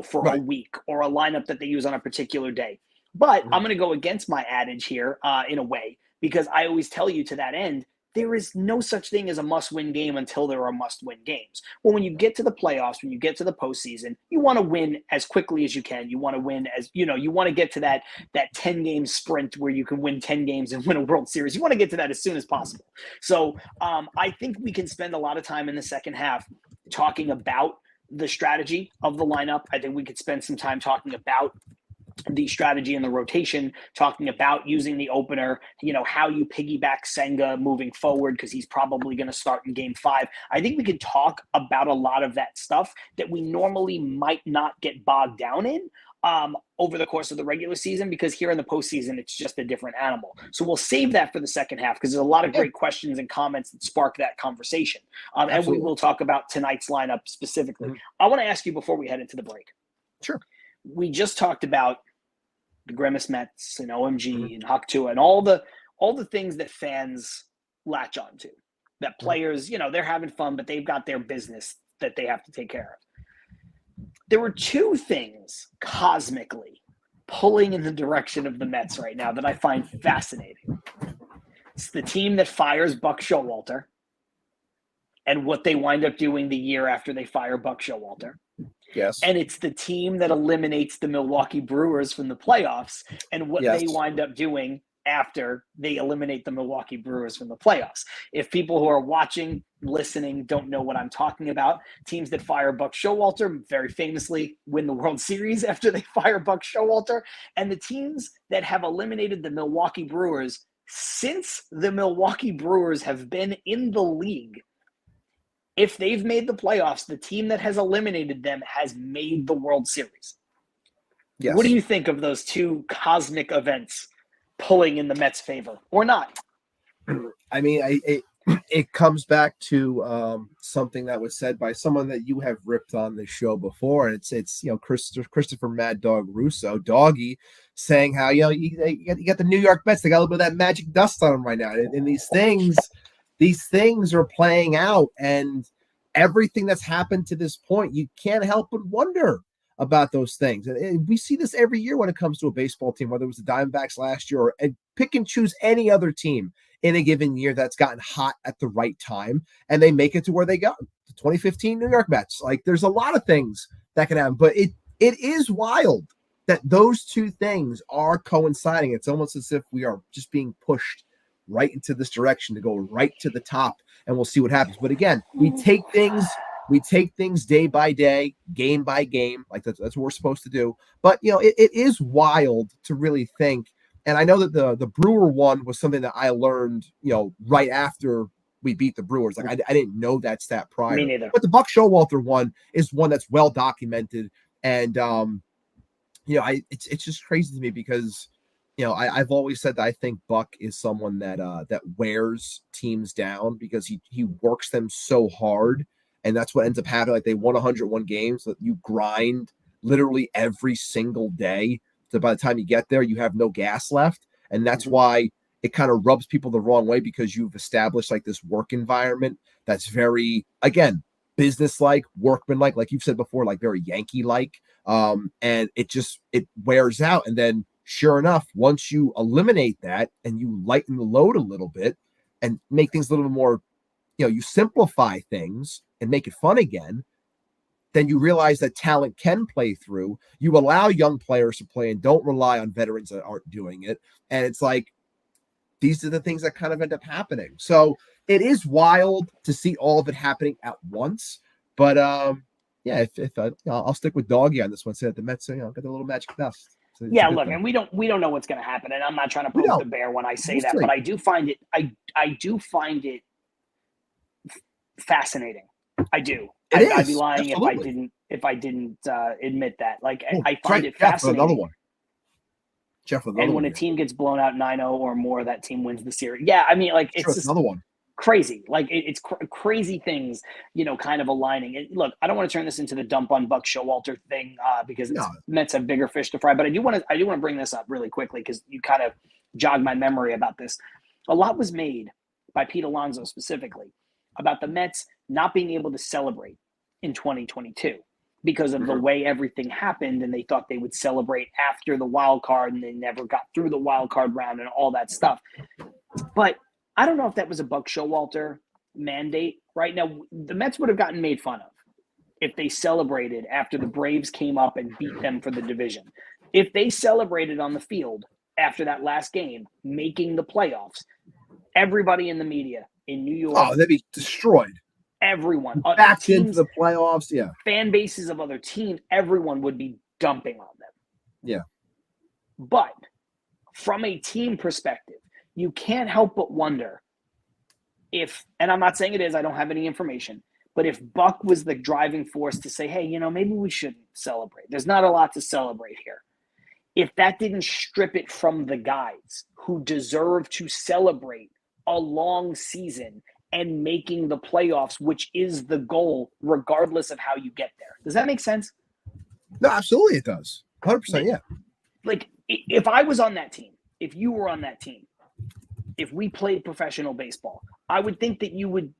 for a week, or a lineup that they use on a particular day. But I'm going to go against my adage here in a way, because I always tell you to that end, there is no such thing as a must-win game until there are must-win games. Well, when you get to the playoffs, when you get to the postseason, you want to win as quickly as you can. You want to win you want to get to that 10-game sprint where you can win 10 games and win a World Series. You want to get to that as soon as possible. So I think we can spend a lot of time in the second half talking about the strategy of the lineup. I think we could spend some time talking about the strategy and the rotation, talking about using the opener, how you piggyback Senga moving forward, because he's probably going to start in game 5. I think we could talk about a lot of that stuff that we normally might not get bogged down in over the course of the regular season, because here in the postseason, it's just a different animal. So we'll save that for the second half, because there's a lot of great questions and comments that spark that conversation. And we will talk about tonight's lineup specifically. Mm-hmm. I want to ask you before we head into the break. Sure. We just talked about the Grimace Mets and OMG and Hawk Tua and all the things that fans latch on to, that players, they're having fun, but they've got their business that they have to take care of. There were two things cosmically pulling in the direction of the Mets right now that I find fascinating. It's the team that fires Buck Showalter and what they wind up doing the year after they fire Buck Showalter. Yes. And it's the team that eliminates the Milwaukee Brewers from the playoffs and what they wind up doing after they eliminate the Milwaukee Brewers from the playoffs. If people who are watching, listening, don't know what I'm talking about, teams that fire Buck Showalter very famously win the World Series after they fire Buck Showalter. And the teams that have eliminated the Milwaukee Brewers since the Milwaukee Brewers have been in the league, if they've made the playoffs, the team that has eliminated them has made the World Series. Yes. What do you think of those two cosmic events pulling in the Mets' favor, or not? I mean, it comes back to something that was said by someone that you have ripped on the show before, and it's Christopher Mad Dog Russo, Doggy, saying how, you got the New York Mets. They got a little bit of that magic dust on them right now. And these things are playing out. And everything that's happened to this point, you can't help but wonder about those things. And we see this every year when it comes to a baseball team, whether it was the Diamondbacks last year or pick and choose any other team in a given year that's gotten hot at the right time, and they make it to where they go. The 2015 New York Mets. Like, there's a lot of things that can happen, but it is wild that those two things are coinciding. It's almost as if we are just being pushed right into this direction to go right to the top, and we'll see what happens. But again, we take things day by day, game by game. Like that's what we're supposed to do. But it is wild to really think. And I know that the Brewer one was something that I learned, right after we beat the Brewers. Like I didn't know that stat prior. Me neither. But the Buck Showalter one is one that's well documented, and it's just crazy to me because I've always said that I think Buck is someone that wears teams down because he works them so hard, and that's what ends up happening. Like they won 101 games, so you grind literally every single day. So by the time you get there, you have no gas left, and that's why it kind of rubs people the wrong way, because you've established like this work environment that's very, again, business-like, workman-like, like you've said before, like very Yankee-like, and it wears out. And then sure enough, once you eliminate that and you lighten the load a little bit and make things a little bit more, you simplify things and make it fun again, then you realize that talent can play through. You allow young players to play and don't rely on veterans that aren't doing it. And it's like, these are the things that kind of end up happening. So it is wild to see all of it happening at once. But if I'll stick with Doggy on this one. Say that the Mets, got a little magic dust. So yeah, look, and we don't know what's going to happen, and I'm not trying to poke the bear when I say that, but I do find it fascinating. I do. I'd be lying Absolutely. if I didn't admit that. Like I find it fascinating. Another one. And when a team gets blown out 9-0 or more, that team wins the series. Yeah, I mean, like it's just another one. Crazy. Like it's crazy things, kind of aligning. And look, I don't want to turn this into the dump on Buck Showalter thing because Mets have bigger fish to fry. But I do want to bring this up really quickly because you kind of jogged my memory about this. A lot was made by Pete Alonso specifically about the Mets not being able to celebrate in 2022 because of the way everything happened, and they thought they would celebrate after the wild card, and they never got through the wild card round and all that stuff. But I don't know if that was a Buck Showalter mandate. Right now, the Mets would have gotten made fun of if they celebrated after the Braves came up and beat them for the division. If they celebrated on the field after that last game, making the playoffs, everybody in the media in New York, they'd be destroyed. Everyone back into the playoffs, fan bases of other teams, everyone would be dumping on them. Yeah. But from a team perspective, you can't help but wonder if, and I'm not saying it is, I don't have any information, but if Buck was the driving force to say, hey, maybe we shouldn't celebrate. There's not a lot to celebrate here. If that didn't strip it from the guys who deserve to celebrate a long season and making the playoffs, which is the goal, regardless of how you get there. Does that make sense? No, absolutely it does. 100%, yeah. Like, if I was on that team, if you were on that team, if we played professional baseball, I would think that you would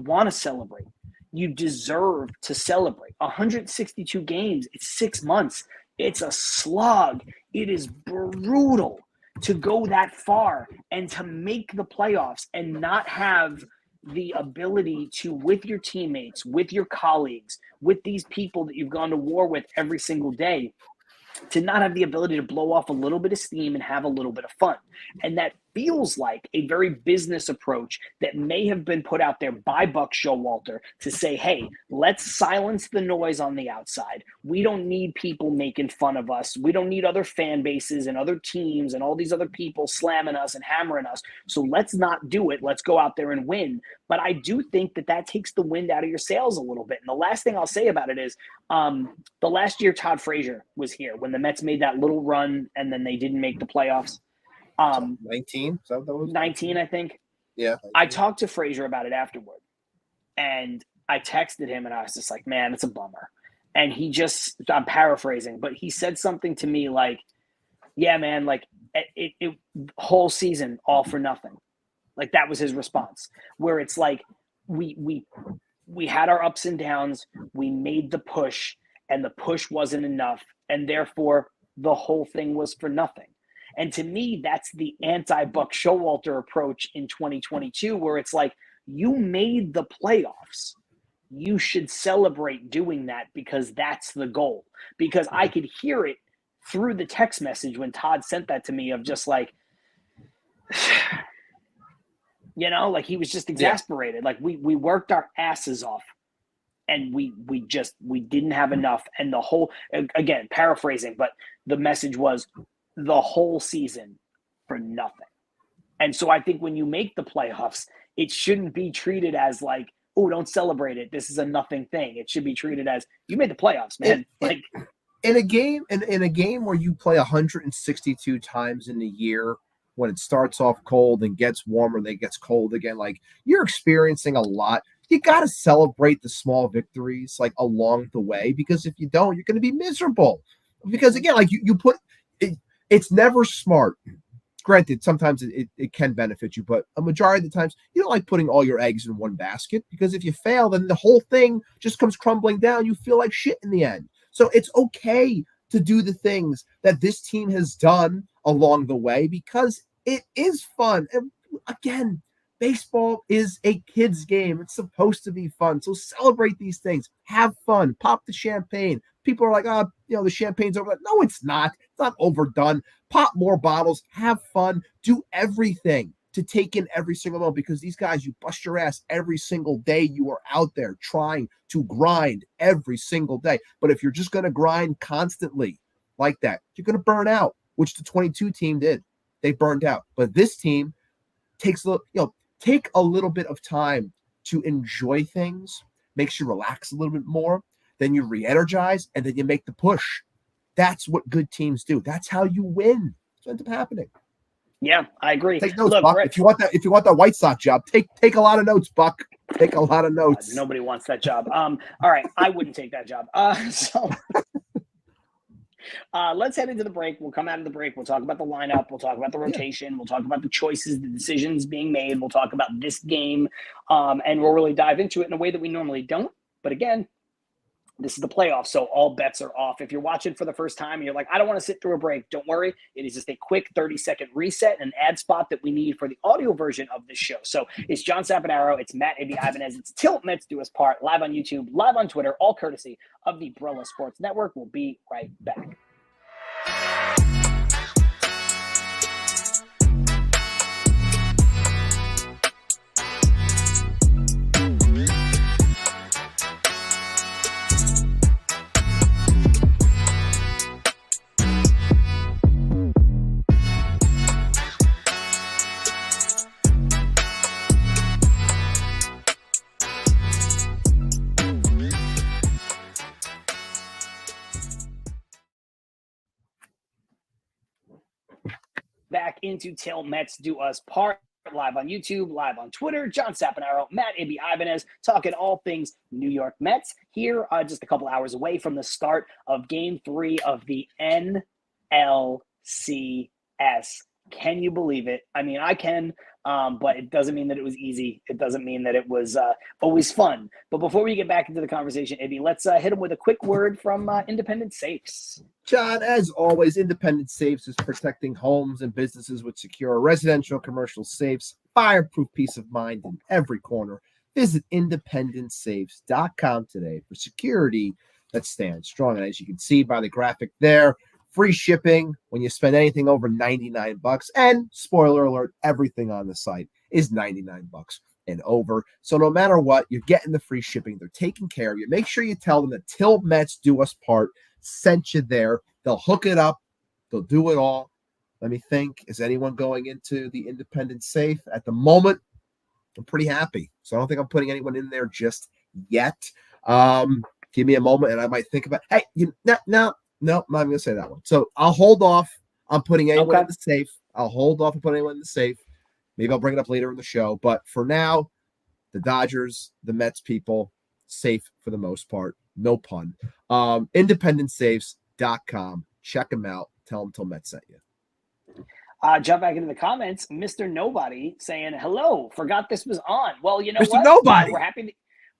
want to celebrate. You deserve to celebrate. 162 games, it's 6 months. It's a slog. It is brutal to go that far and to make the playoffs and not have the ability to, with your teammates, with your colleagues, with these people that you've gone to war with every single day, to not have the ability to blow off a little bit of steam and have a little bit of fun. And that feels like a very business approach that may have been put out there by Buck Showalter to say, hey, let's silence the noise on the outside. We don't need people making fun of us. We don't need other fan bases and other teams and all these other people slamming us and hammering us. So let's not do it. Let's go out there and win. But I do think that takes the wind out of your sails a little bit. And the last thing I'll say about it is the last year Todd Frazier was here when the Mets made that little run and then they didn't make the playoffs. 19? Is that what that was? 19, I think. Yeah. I talked to Frazier about it afterward. And I texted him and I was just like, man, it's a bummer. And he just, I'm paraphrasing, but he said something to me like, Yeah, man. Like it whole season, all for nothing. Like that was his response. Where it's like we had our ups and downs. We made the push, and the push wasn't enough, and therefore the whole thing was for nothing. And to me, that's the anti-Buck Showalter approach in 2022, where it's like you made the playoffs. You should celebrate doing that because that's the goal. Because I could hear it through the text message when Todd sent that to me of just like, like he was just exasperated. Like we worked our asses off and we didn't have enough. And the whole, again, paraphrasing, but the message was the whole season for nothing. And so I think when you make the playoffs, it shouldn't be treated as like, oh, don't celebrate it. This is a nothing thing. It should be treated as you made the playoffs, man. In a game where you play 162 times in a year, when it starts off cold and gets warmer, then it gets cold again, like you're experiencing a lot. You got to celebrate the small victories like along the way, because if you don't, you're going to be miserable. Because again, like you put it, it's never smart. Granted, sometimes it can benefit you, but a majority of the times you don't like putting all your eggs in one basket, because if you fail, then the whole thing just comes crumbling down. You feel like shit in the end. So it's okay to do the things that this team has done along the way, because it is fun. And again, baseball is a kid's game. It's supposed to be fun. So celebrate these things. Have fun. Pop the champagne. People are like, the champagne's over. No, it's not. It's not overdone. Pop more bottles. Have fun. Do everything to take in every single moment, because these guys, you bust your ass every single day. You are out there trying to grind every single day. But if you're just going to grind constantly like that, you're going to burn out, which the 22 team did. They burned out. But this team takes take a little bit of time to enjoy things, makes you relax a little bit more, then you re-energize, and then you make the push. That's what good teams do. That's how you win. That's what ends up happening. Yeah, I agree. Take notes, Buck. If you want that White Sox job, take a lot of notes, Buck. Take a lot of notes. Nobody wants that job. All right, I wouldn't take that job. Let's head into the break. We'll come out of the break. We'll talk about the lineup. We'll talk about the rotation. We'll talk about the choices, the decisions being made. We'll talk about this game, and we'll really dive into it in a way that we normally don't. But again, this is the playoffs, so all bets are off. If you're watching for the first time and you're like, I don't want to sit through a break, don't worry. It is just a quick 30-second reset and ad spot that we need for the audio version of this show. So it's John Saponaro, it's Matt Ibanez, it's Til Mets Do Us Part, live on YouTube, live on Twitter, all courtesy of the Brella Sports Network. We'll be right back. Back into Til Mets Do Us Part, live on YouTube, live on Twitter. John Saponaro, Matt Ibanez, talking all things New York Mets here, just a couple hours away from the start of Game 3 of the NLCS. Can you believe it? I mean, I can, but it doesn't mean that it was easy. It doesn't mean that it was always fun. But before we get back into the conversation, Ibby, let's hit him with a quick word from Independent Safes. John, as always, Independent Safes is protecting homes and businesses with secure residential commercial safes, fireproof peace of mind in every corner. Visit independentsafes.com today for security that stands strong. And as you can see by the graphic there, free shipping when you spend anything over $99. And spoiler alert, everything on the site is $99 and over. So no matter what, you're getting the free shipping. They're taking care of you. Make sure you tell them that Til Mets Do Us Part sent you there. They'll hook it up. They'll do it all. Let me think. Is anyone going into the independent safe? At the moment, I'm pretty happy. So I don't think I'm putting anyone in there just yet. Give me a moment and I might think about, hey, no, I'm not going to say that one. So I'll hold off on putting anyone in the safe. I'll hold off on putting anyone in the safe. Maybe I'll bring it up later in the show. But for now, the Dodgers, the Mets people, safe for the most part. No pun. Independentsafes.com. Check them out. Tell them Til Mets sent you. Jump back into the comments. Mr. Nobody saying, hello, forgot this was on. Well, you know Mr. what? Nobody.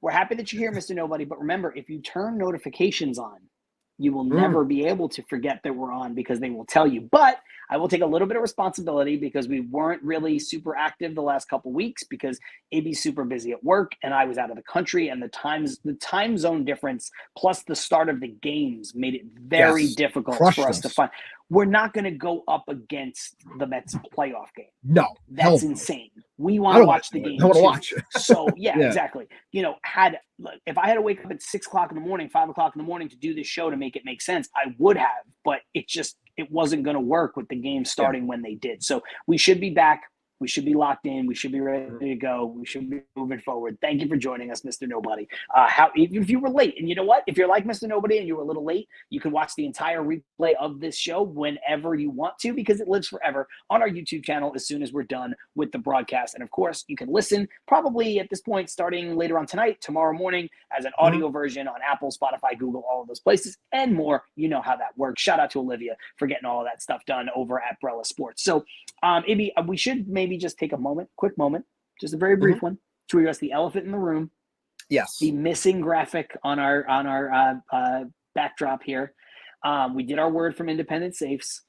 We're happy that you're here, Mr. Nobody. But remember, if you turn notifications on, you will never be able to forget that we're on because they will tell you. But I will take a little bit of responsibility because we weren't really super active the last couple weeks because AB's super busy at work and I was out of the country, and the time zone difference plus the start of the games made it very difficult for us to find. We're not going to go up against the Mets playoff game. No, that's insane. We want to watch the game. I want to watch it. So yeah, exactly. You know, if I had to wake up at 6 o'clock in the morning, 5 o'clock in the morning to do this show to make it make sense, I would have, but it wasn't going to work with the game starting when they did. So we should be back. We should be locked in. We should be ready to go. We should be moving forward. Thank you for joining us, Mr. Nobody. If you were late, and you know what? If you're like Mr. Nobody and you were a little late, you can watch the entire replay of this show whenever you want to because it lives forever on our YouTube channel as soon as we're done with the broadcast. And, of course, you can listen probably at this point starting later on tonight, tomorrow morning, as an audio version on Apple, Spotify, Google, all of those places, and more. You know how that works. Shout out to Olivia for getting all of that stuff done over at Brella Sports. So, Maybe we should just take a quick moment, just a very brief one, to address the elephant in the room. Yes. The missing graphic on our backdrop here. We did our word from independent safes.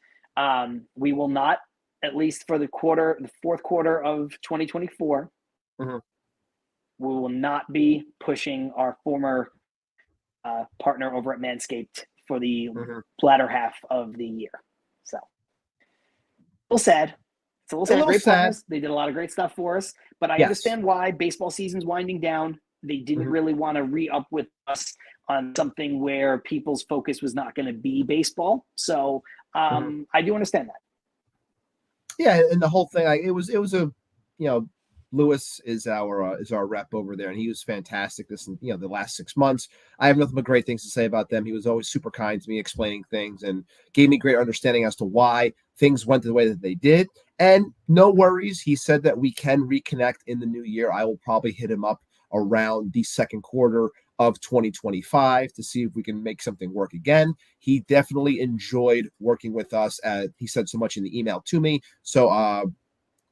We will not, at least for the fourth quarter of 2024, we will not be pushing our former partner over at MANSCAPED for the latter half of the year. So, a little sad. It's a little sad. Great partners. They did a lot of great stuff for us, but I understand why. Baseball season's winding down. They didn't really want to re-up with us on something where people's focus was not going to be baseball. So I do understand that. Yeah, and the whole thing, it was a, Lewis is our rep over there, and he was fantastic the last 6 months. I have nothing but great things to say about them. He was always super kind to me, explaining things, and gave me great understanding as to why things went the way that they did. And no worries. He said that we can reconnect in the new year. I will probably hit him up around the second quarter of 2025 to see if we can make something work again. He definitely enjoyed working with us. He said so much in the email to me. So,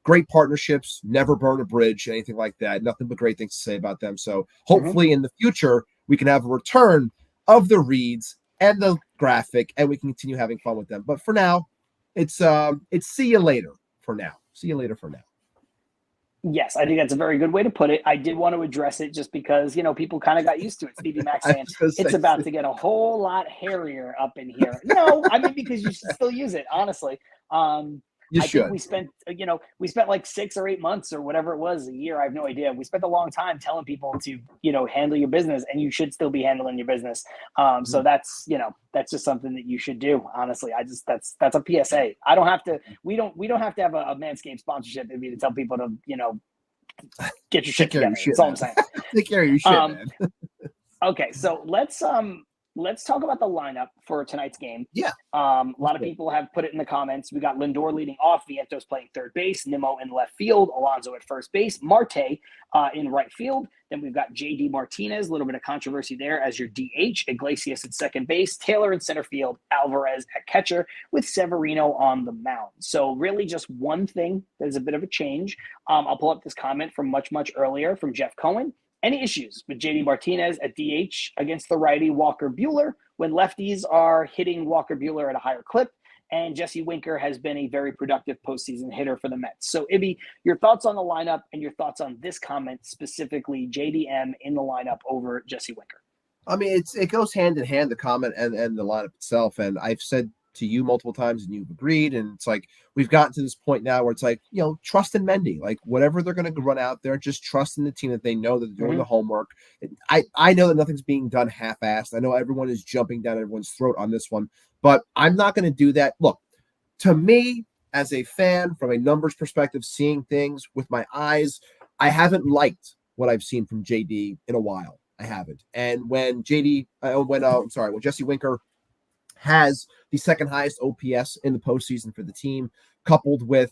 great partnerships, never burn a bridge, anything like that. Nothing but great things to say about them. So hopefully in the future, we can have a return of the reads and the graphic, and we can continue having fun with them. But for now, it's see you later for now. See you later for now. Yes, I think that's a very good way to put it. I did want to address it just because, people kind of got used to it. Stevie Mac saying it's about to get a whole lot hairier up in here. No, I mean, because you should still use it, honestly. I think we spent like 6 or 8 months or whatever it was, a year. I have no idea. We spent a long time telling people to, handle your business, and you should still be handling your business. So that's just something that you should do. Honestly, that's a PSA. I don't have to, we don't have to have a Manscaped sponsorship maybe to tell people to, get your shit together. That's all I'm saying. Take care of your shit, man. Okay. So let's talk about the lineup for tonight's game. Yeah. A lot of people have put it in the comments. We got Lindor leading off, Vientos playing third base, Nimmo in left field, Alonso at first base, Marte in right field. Then we've got JD Martinez, a little bit of controversy there as your DH, Iglesias at second base, Taylor in center field, Alvarez at catcher with Severino on the mound. So really just one thing that is a bit of a change. I'll pull up this comment from much earlier from Jeff Cohen. Any issues with JD Martinez at DH against the righty Walker Buehler when lefties are hitting Walker Buehler at a higher clip? And Jesse Winker has been a very productive postseason hitter for the Mets. So, Ibby, your thoughts on the lineup and your thoughts on this comment, specifically JDM in the lineup over Jesse Winker? I mean, it goes hand in hand, the comment and the lineup itself. And I've said to you multiple times and you've agreed. And it's like, we've gotten to this point now where it's like, trust in Mendy, like whatever they're going to run out there, just trust in the team that they know that they're doing the homework. I know that nothing's being done half-assed. I know everyone is jumping down everyone's throat on this one, but I'm not going to do that. Look, to me, as a fan, from a numbers perspective, seeing things with my eyes, I haven't liked what I've seen from JD in a while. I haven't. And when Jesse Winker has the second highest OPS in the postseason for the team, coupled with,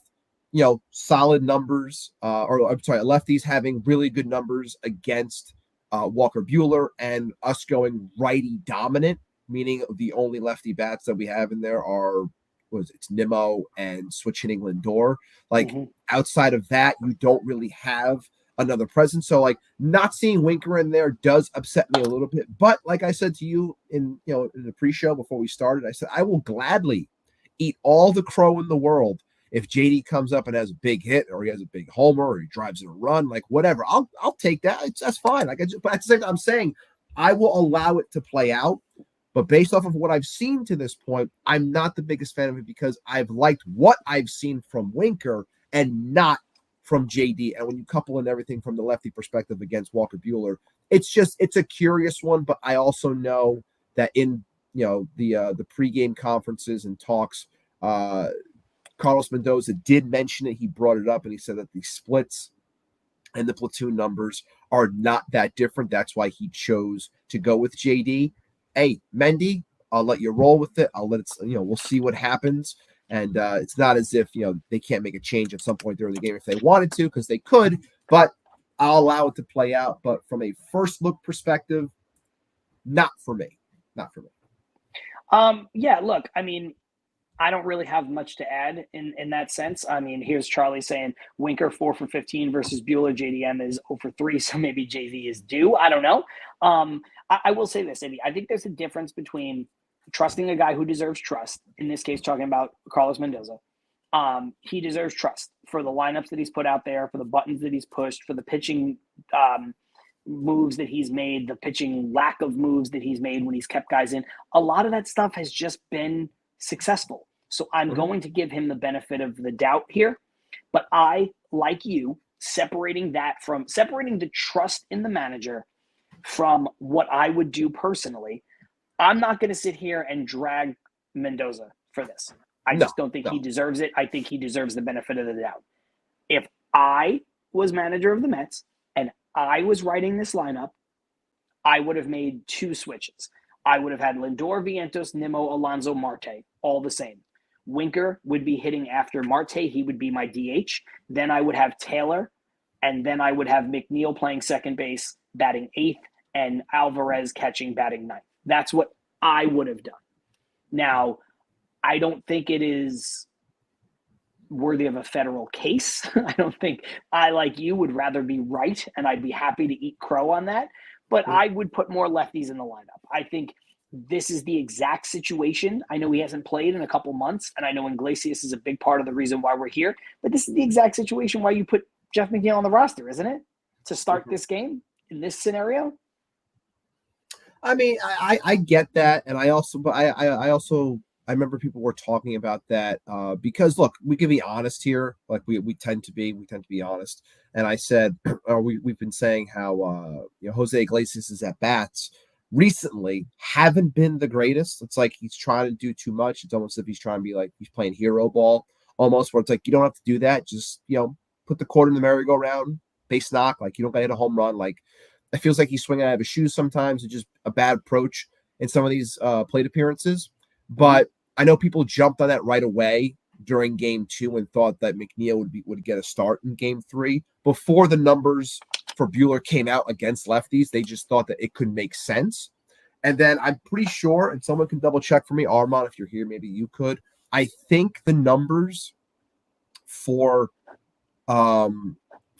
solid numbers, lefties having really good numbers against Walker Buehler, and us going righty dominant, meaning the only lefty bats that we have in there are it's Nimmo and switch hitting Lindor. Like Mm-hmm. outside of that, you don't really have another presence. So like not seeing Winker in there does upset me a little bit. But like I said to you in the pre-show before we started, I said I will gladly eat all the crow in the world if JD comes up and has a big hit or he has a big homer or he drives in a run, like whatever. I'll take that. That's fine. Like but at the same time, I'm saying I will allow it to play out. But based off of what I've seen to this point, I'm not the biggest fan of it because I've liked what I've seen from Winker and not from JD. And when you couple in everything from the lefty perspective against Walker Buehler, it's a curious one. But I also know that in the pregame conferences and talks, Carlos Mendoza did mention it. He brought it up and he said that the splits and the platoon numbers are not that different. That's why he chose to go with JD. Hey, Mendy, I'll let you roll with it. I'll let it, we'll see what happens. And it's not as if, they can't make a change at some point during the game if they wanted to, because they could, but I'll allow it to play out. But from a first look perspective, not for me. Not for me. Yeah, look, I mean, I don't really have much to add in that sense. I mean, here's Charlie saying Winker 4 for 15 versus Buehler. JDM is 0 for 3, so maybe JV is due. I don't know. I will say this, Andy. I think there's a difference between trusting a guy who deserves trust, in this case talking about Carlos Mendoza. He deserves trust for the lineups that he's put out there, for the buttons that he's pushed, for the pitching moves that he's made, the pitching lack of moves that he's made when he's kept guys in. A lot of that stuff has just been successful. So I'm going to give him the benefit of the doubt here. But I, like you, separating the trust in the manager from what I would do personally. I'm not going to sit here and drag Mendoza for this. I just don't think he deserves it. I think he deserves the benefit of the doubt. If I was manager of the Mets and I was writing this lineup, I would have made 2 switches. I would have had Lindor, Vientos, Nimmo, Alonso, Marte, all the same. Winker would be hitting after Marte. He would be my DH. Then I would have Taylor, and then I would have McNeil playing second base, batting 8th, and Alvarez catching, batting 9th. That's what I would have done. Now, I don't think it is worthy of a federal case. I don't think I, like you, would rather be right, and I'd be happy to eat crow on that. But I would put more lefties in the lineup. I think this is the exact situation. I know he hasn't played in a couple months, and I know Iglesias is a big part of the reason why we're here. But this is the exact situation why you put Jeff McNeil on the roster, isn't it? To start this game in this scenario? I mean, I get that, and I remember people were talking about that because look, we can be honest here. Like we tend to be honest. And I said, we've been saying how Jose Iglesias' at bats recently haven't been the greatest. It's like he's trying to do too much. It's almost as if he's trying to be like he's playing hero ball, almost where it's like you don't have to do that. Just put the quarter in the merry-go-round, base knock. Like you don't got to hit a home run. Like it feels like he's swinging out of his shoes sometimes. It's just a bad approach in some of these plate appearances. But I know people jumped on that right away during game 2 and thought that McNeil would get a start in game 3 before the numbers for Buehler came out against lefties. They just thought that it could make sense. And then I'm pretty sure, and someone can double check for me, Armand, if you're here, maybe you could. I think the numbers for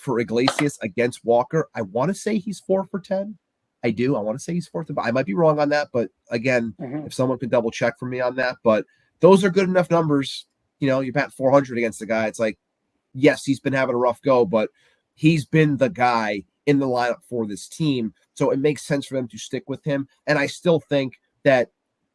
Iglesias against Walker, I want to say he's 4 for 10. I do. I want to say he's 4 for 10, but I might be wrong on that. But again, if someone can double check for me on that, but those are good enough numbers. You bat 400 against the guy. It's like, yes, he's been having a rough go, but he's been the guy in the lineup for this team. So it makes sense for them to stick with him. And I still think that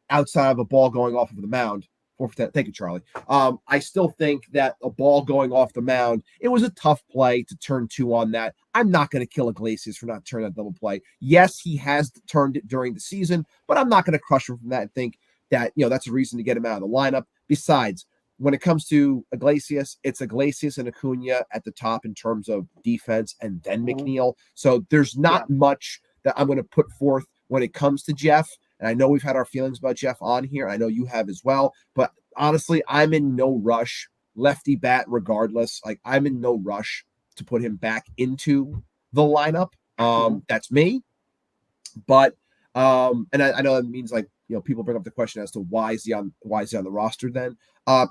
outside of a ball going off of the mound, 4 for 10, thank you, Charlie. I still think that a ball going off the mound, it was a tough play to turn 2 on that. I'm not going to kill Iglesias for not turning that double play. Yes, he has turned it during the season, but I'm not going to crush him from that and think that, that's a reason to get him out of the lineup. Besides, when it comes to Iglesias, it's Iglesias and Acuna at the top in terms of defense and then McNeil. So there's not much that I'm going to put forth when it comes to Jeff. And I know we've had our feelings about Jeff on here. I know you have as well. But honestly, I'm in no rush. Lefty bat regardless. Like I'm in no rush to put him back into the lineup. That's me. But and I know that means like people bring up the question as to why is he on the roster then.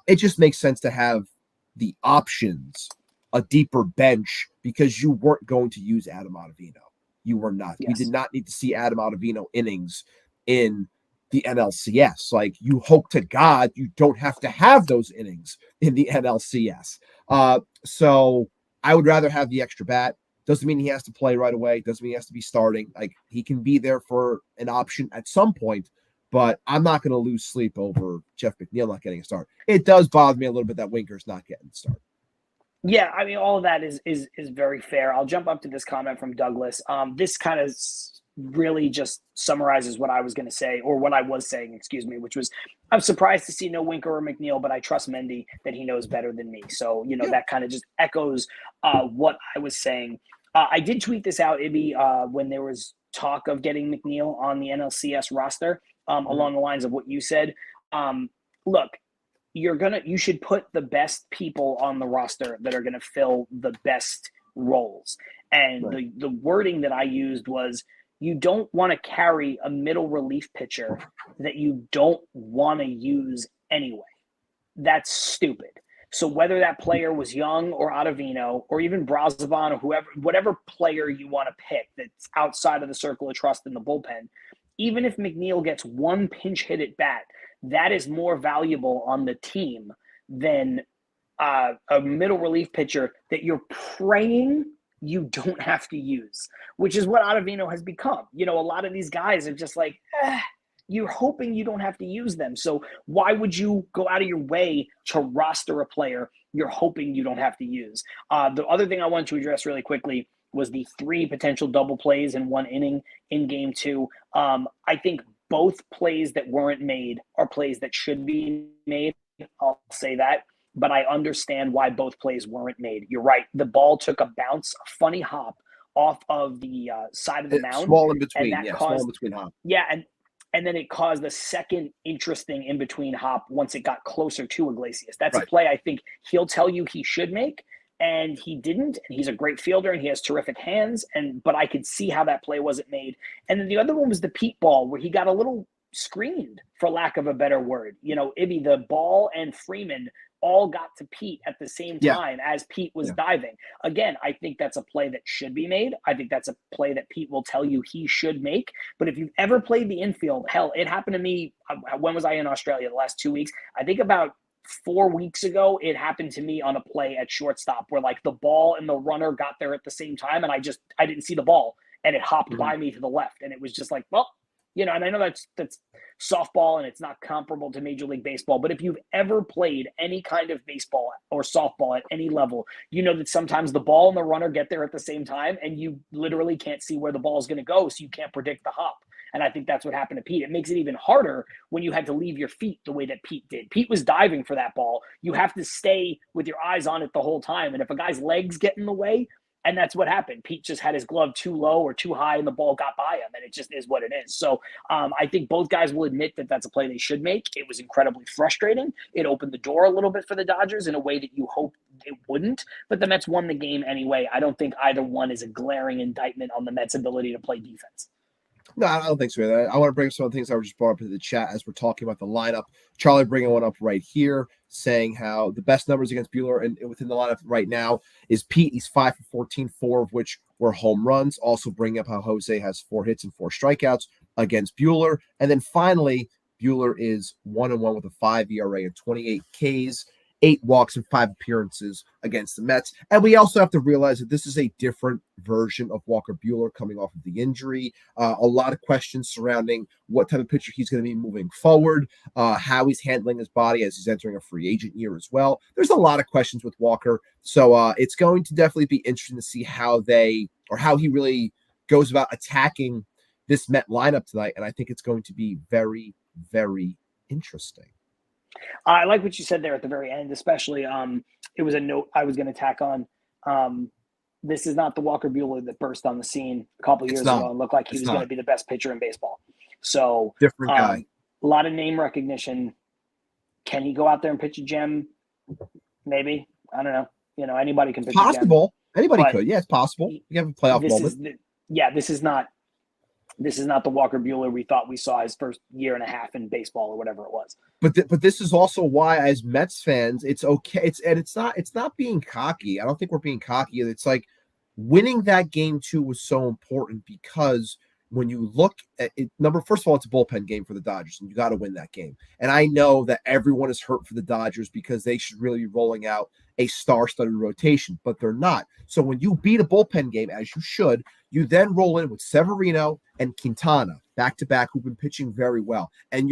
It just makes sense to have the options, a deeper bench, because you weren't going to use Adam Ottavino. You were not. Yes. We did not need to see Adam Ottavino innings in the NLCS. Like, you hope to God you don't have to have those innings in the NLCS. So I would rather have the extra bat. Doesn't mean he has to play right away. Doesn't mean he has to be starting. Like, he can be there for an option at some point, but I'm not going to lose sleep over Jeff McNeil not getting a start. It does bother me a little bit that Winker's not getting the start. Yeah, I mean, all of that is very fair. I'll jump up to this comment from Douglas. This kind of really just summarizes what I was going to say, or what I was saying, excuse me, which was, I'm surprised to see no Winker or McNeil, but I trust Mendy that he knows better than me. So, that kind of just echoes what I was saying. I did tweet this out, Ibby, when there was talk of getting McNeil on the NLCS roster, along the lines of what you said. Look, you should put the best people on the roster that are going to fill the best roles. And right. the wording that I used was, you don't want to carry a middle relief pitcher that you don't want to use anyway. That's stupid. So whether that player was Young or Ottavino or even Brazovan or whatever player you want to pick that's outside of the circle of trust in the bullpen, even if McNeil gets one pinch hit at bat, that is more valuable on the team than a middle relief pitcher that you're praying you don't have to use, which is what Ottavino has become. A lot of these guys are just like, you're hoping you don't have to use them. So why would you go out of your way to roster a player you're hoping you don't have to use? The other thing I wanted to address really quickly was the 3 potential double plays in 1 inning in game 2. I think both plays that weren't made are plays that should be made. I'll say that. But I understand why both plays weren't made. You're right. The ball took a bounce, a funny hop off of the side of the mound. Small in between. Small in between hop. Yeah, and then it caused a second interesting in between hop once it got closer to Iglesias. That's right. A play I think he'll tell you he should make, and he didn't. And he's a great fielder, and he has terrific hands. But I could see how that play wasn't made. And then the other one was the Pete ball, where he got a little screened, for lack of a better word. Ibby, the ball and Freeman all got to Pete at the same time as Pete was diving. Again, I think that's a play that should be made. I think that's a play that Pete will tell you he should make. But if you've ever played the infield, hell, it happened to me. When was I in Australia? The last 2 weeks? I think about 4 weeks ago, it happened to me on a play at shortstop where the ball and the runner got there at the same time. And I didn't see the ball, and it hopped by me to the left. And it was just like, well, and I know that's softball and it's not comparable to Major League Baseball, but if you've ever played any kind of baseball or softball at any level, you know that sometimes the ball and the runner get there at the same time, and you literally can't see where the ball is going to go, so you can't predict the hop. And I think that's what happened to Pete. It makes it even harder when you had to leave your feet the way that Pete did. Pete was diving for that ball. You have to stay with your eyes on it the whole time. And if a guy's legs get in the way, and that's what happened. Pete just had his glove too low or too high, and the ball got by him, and it just is what it is. So I think both guys will admit that that's a play they should make. It was incredibly frustrating. It opened the door a little bit for the Dodgers in a way that you hope it wouldn't, but the Mets won the game anyway. I don't think either one is a glaring indictment on the Mets' ability to play defense. No, I don't think so. I want to bring some of the things that were just brought up into the chat as we're talking about the lineup. Charlie bringing one up right here, saying how the best numbers against Buehler and within the lineup right now is Pete. He's 5 for 14, 4 of which were home runs. Also bringing up how Jose has 4 hits and 4 strikeouts against Buehler. And then finally, Buehler is 1-1 with a 5 ERA and 28 Ks. 8 walks and 5 appearances against the Mets. And we also have to realize that this is a different version of Walker Buehler coming off of the injury. A lot of questions surrounding what type of pitcher he's going to be moving forward, how he's handling his body as he's entering a free agent year as well. There's a lot of questions with Walker. So it's going to definitely be interesting to see how he really goes about attacking this Met lineup tonight. And I think it's going to be very, very interesting. I like what you said there at the very end, especially it was a note I was going to tack on. This is not the Walker Buehler that burst on the scene a couple years ago and looked like he was going to be the best pitcher in baseball. So different guy. A lot of name recognition. Can he go out there and pitch a gem? Maybe. I don't know. Anybody can pitch a gem. Anybody could. Yeah, it's possible. You have a playoff moment. This is not This is not the Walker Buehler we thought we saw his first year and a half in baseball or whatever it was. But this is also why, as Mets fans, it's okay. It's not being cocky. I don't think we're being cocky. It's like winning that game 2 was so important because when you look at it, first of all, it's a bullpen game for the Dodgers, and you got to win that game. And I know that everyone is hurt for the Dodgers because they should really be rolling out a star-studded rotation, but they're not. So when you beat a bullpen game, as you should, you then roll in with Severino and Quintana back-to-back, who've been pitching very well. And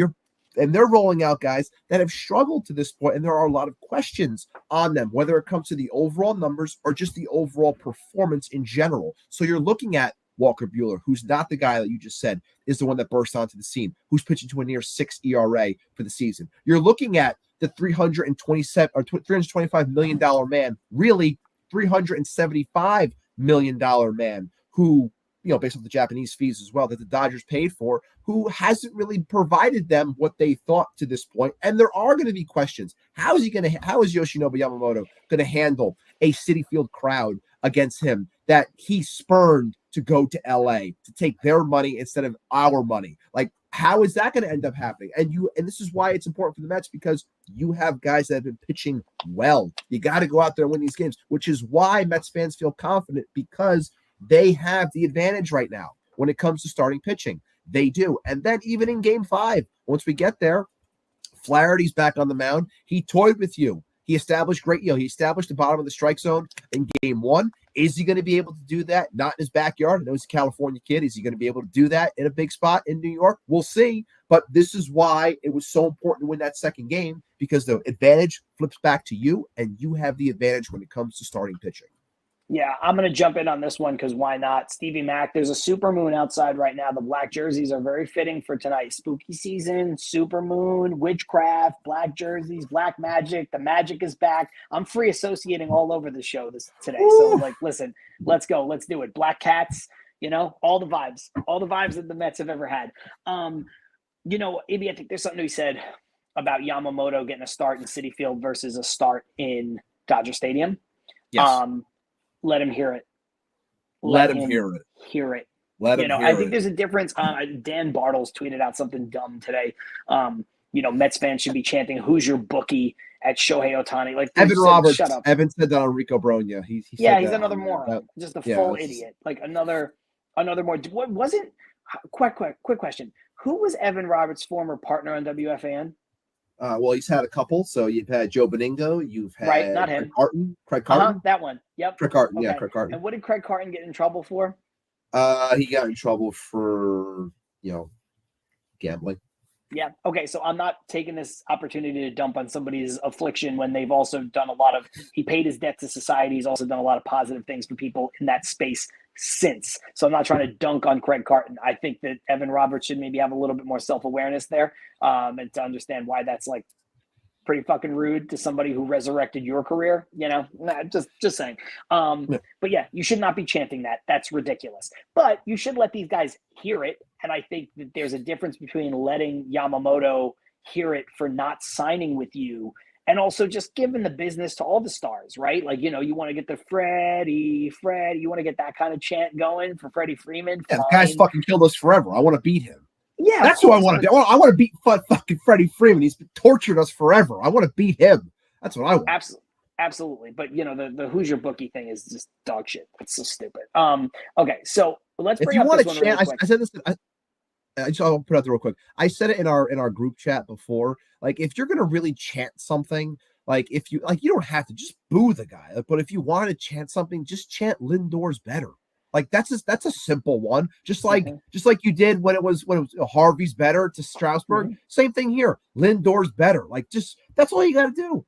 they're rolling out guys that have struggled to this point, and there are a lot of questions on them, whether it comes to the overall numbers or just the overall performance in general. So you're looking at Walker Buehler, who's not the guy that you just said is the one that burst onto the scene, who's pitching to a near 6 ERA for the season. You're looking at the $325 million man, really $375 million man, who, based on the Japanese fees as well that the Dodgers paid for, who hasn't really provided them what they thought to this point. And there are going to be questions. How is Yoshinobu Yamamoto going to handle a Citi Field crowd against him that he spurned to go to LA to take their money instead of our money? Like, how is that going to end up happening? And this is why it's important for the Mets, because you have guys that have been pitching well. You got to go out there and win these games, which is why Mets fans feel confident, because they have the advantage right now when it comes to starting pitching. They do. And then even in game 5, once we get there, Flaherty's back on the mound. He toyed with you. He established he established the bottom of the strike zone in game 1. Is he going to be able to do that? Not in his backyard. I know he's a California kid. Is he going to be able to do that in a big spot in New York? We'll see. But this is why it was so important to win that second game, because the advantage flips back to you, and you have the advantage when it comes to starting pitching. Yeah, I'm going to jump in on this one because why not? Stevie Mac, there's a supermoon outside right now. The black jerseys are very fitting for tonight. Spooky season, supermoon, witchcraft, black jerseys, black magic. The magic is back. I'm free associating all over the show today. So, listen, let's go. Let's do it. Black cats, all the vibes that the Mets have ever had. AB, I think there's something to be said about Yamamoto getting a start in Citi Field versus a start in Dodger Stadium. Yes. Let him hear it. Let him hear it. Hear it. Let him hear I think it. there's a difference. Dan Bartles tweeted out something dumb today. Mets fans should be chanting, "Who's your bookie?" at Shohei Ohtani. Like Evan Roberts. Shut up. Evan said that on Rico Bronya. He's another moron. Just a full idiot. Like another more. What wasn't? Quick question. Who was Evan Roberts' former partner on WFAN? Well, he's had a couple. So you've had Joe Beningo. You've had not him. Craig Carton. That one. Yep. Craig Carton. Okay. Yeah, Craig Carton. And what did Craig Carton get in trouble for? He got in trouble for gambling. Yeah. Okay. So I'm not taking this opportunity to dump on somebody's affliction when they've also done he paid his debt to society. He's also done a lot of positive things for people in that space since. So I'm not trying to dunk on Craig Carton. I think that Evan Roberts should maybe have a little bit more self-awareness there, and to understand why that's like pretty fucking rude to somebody who resurrected your career, just saying. But yeah, you should not be chanting that. That's ridiculous. But you should let these guys hear it. And I think that there's a difference between letting Yamamoto hear it for not signing with you and also just giving the business to all the stars, right? Like, you want to get the Freddie, you want to get that kind of chant going for Freddie Freeman. Yeah, the guy's fucking killed us forever. I want to beat him. Yeah, that's who I want to be. I want to beat fucking Freddie Freeman. He's tortured us forever. I want to beat him. That's what I want. Absolutely. But the who's your bookie thing is just dog shit. It's so stupid. Okay, so let's bring up this one really quick. I said this. I'll put it out there real quick. I said it in our group chat before. Like, if you're gonna really chant something, like if you don't have to just boo the guy. But if you want to chant something, just chant Lindor's better. Like that's a simple one. Just like you did when it was Harvey's better to Strasburg. Mm-hmm. Same thing here. Lindor's better. Like that's all you got to do.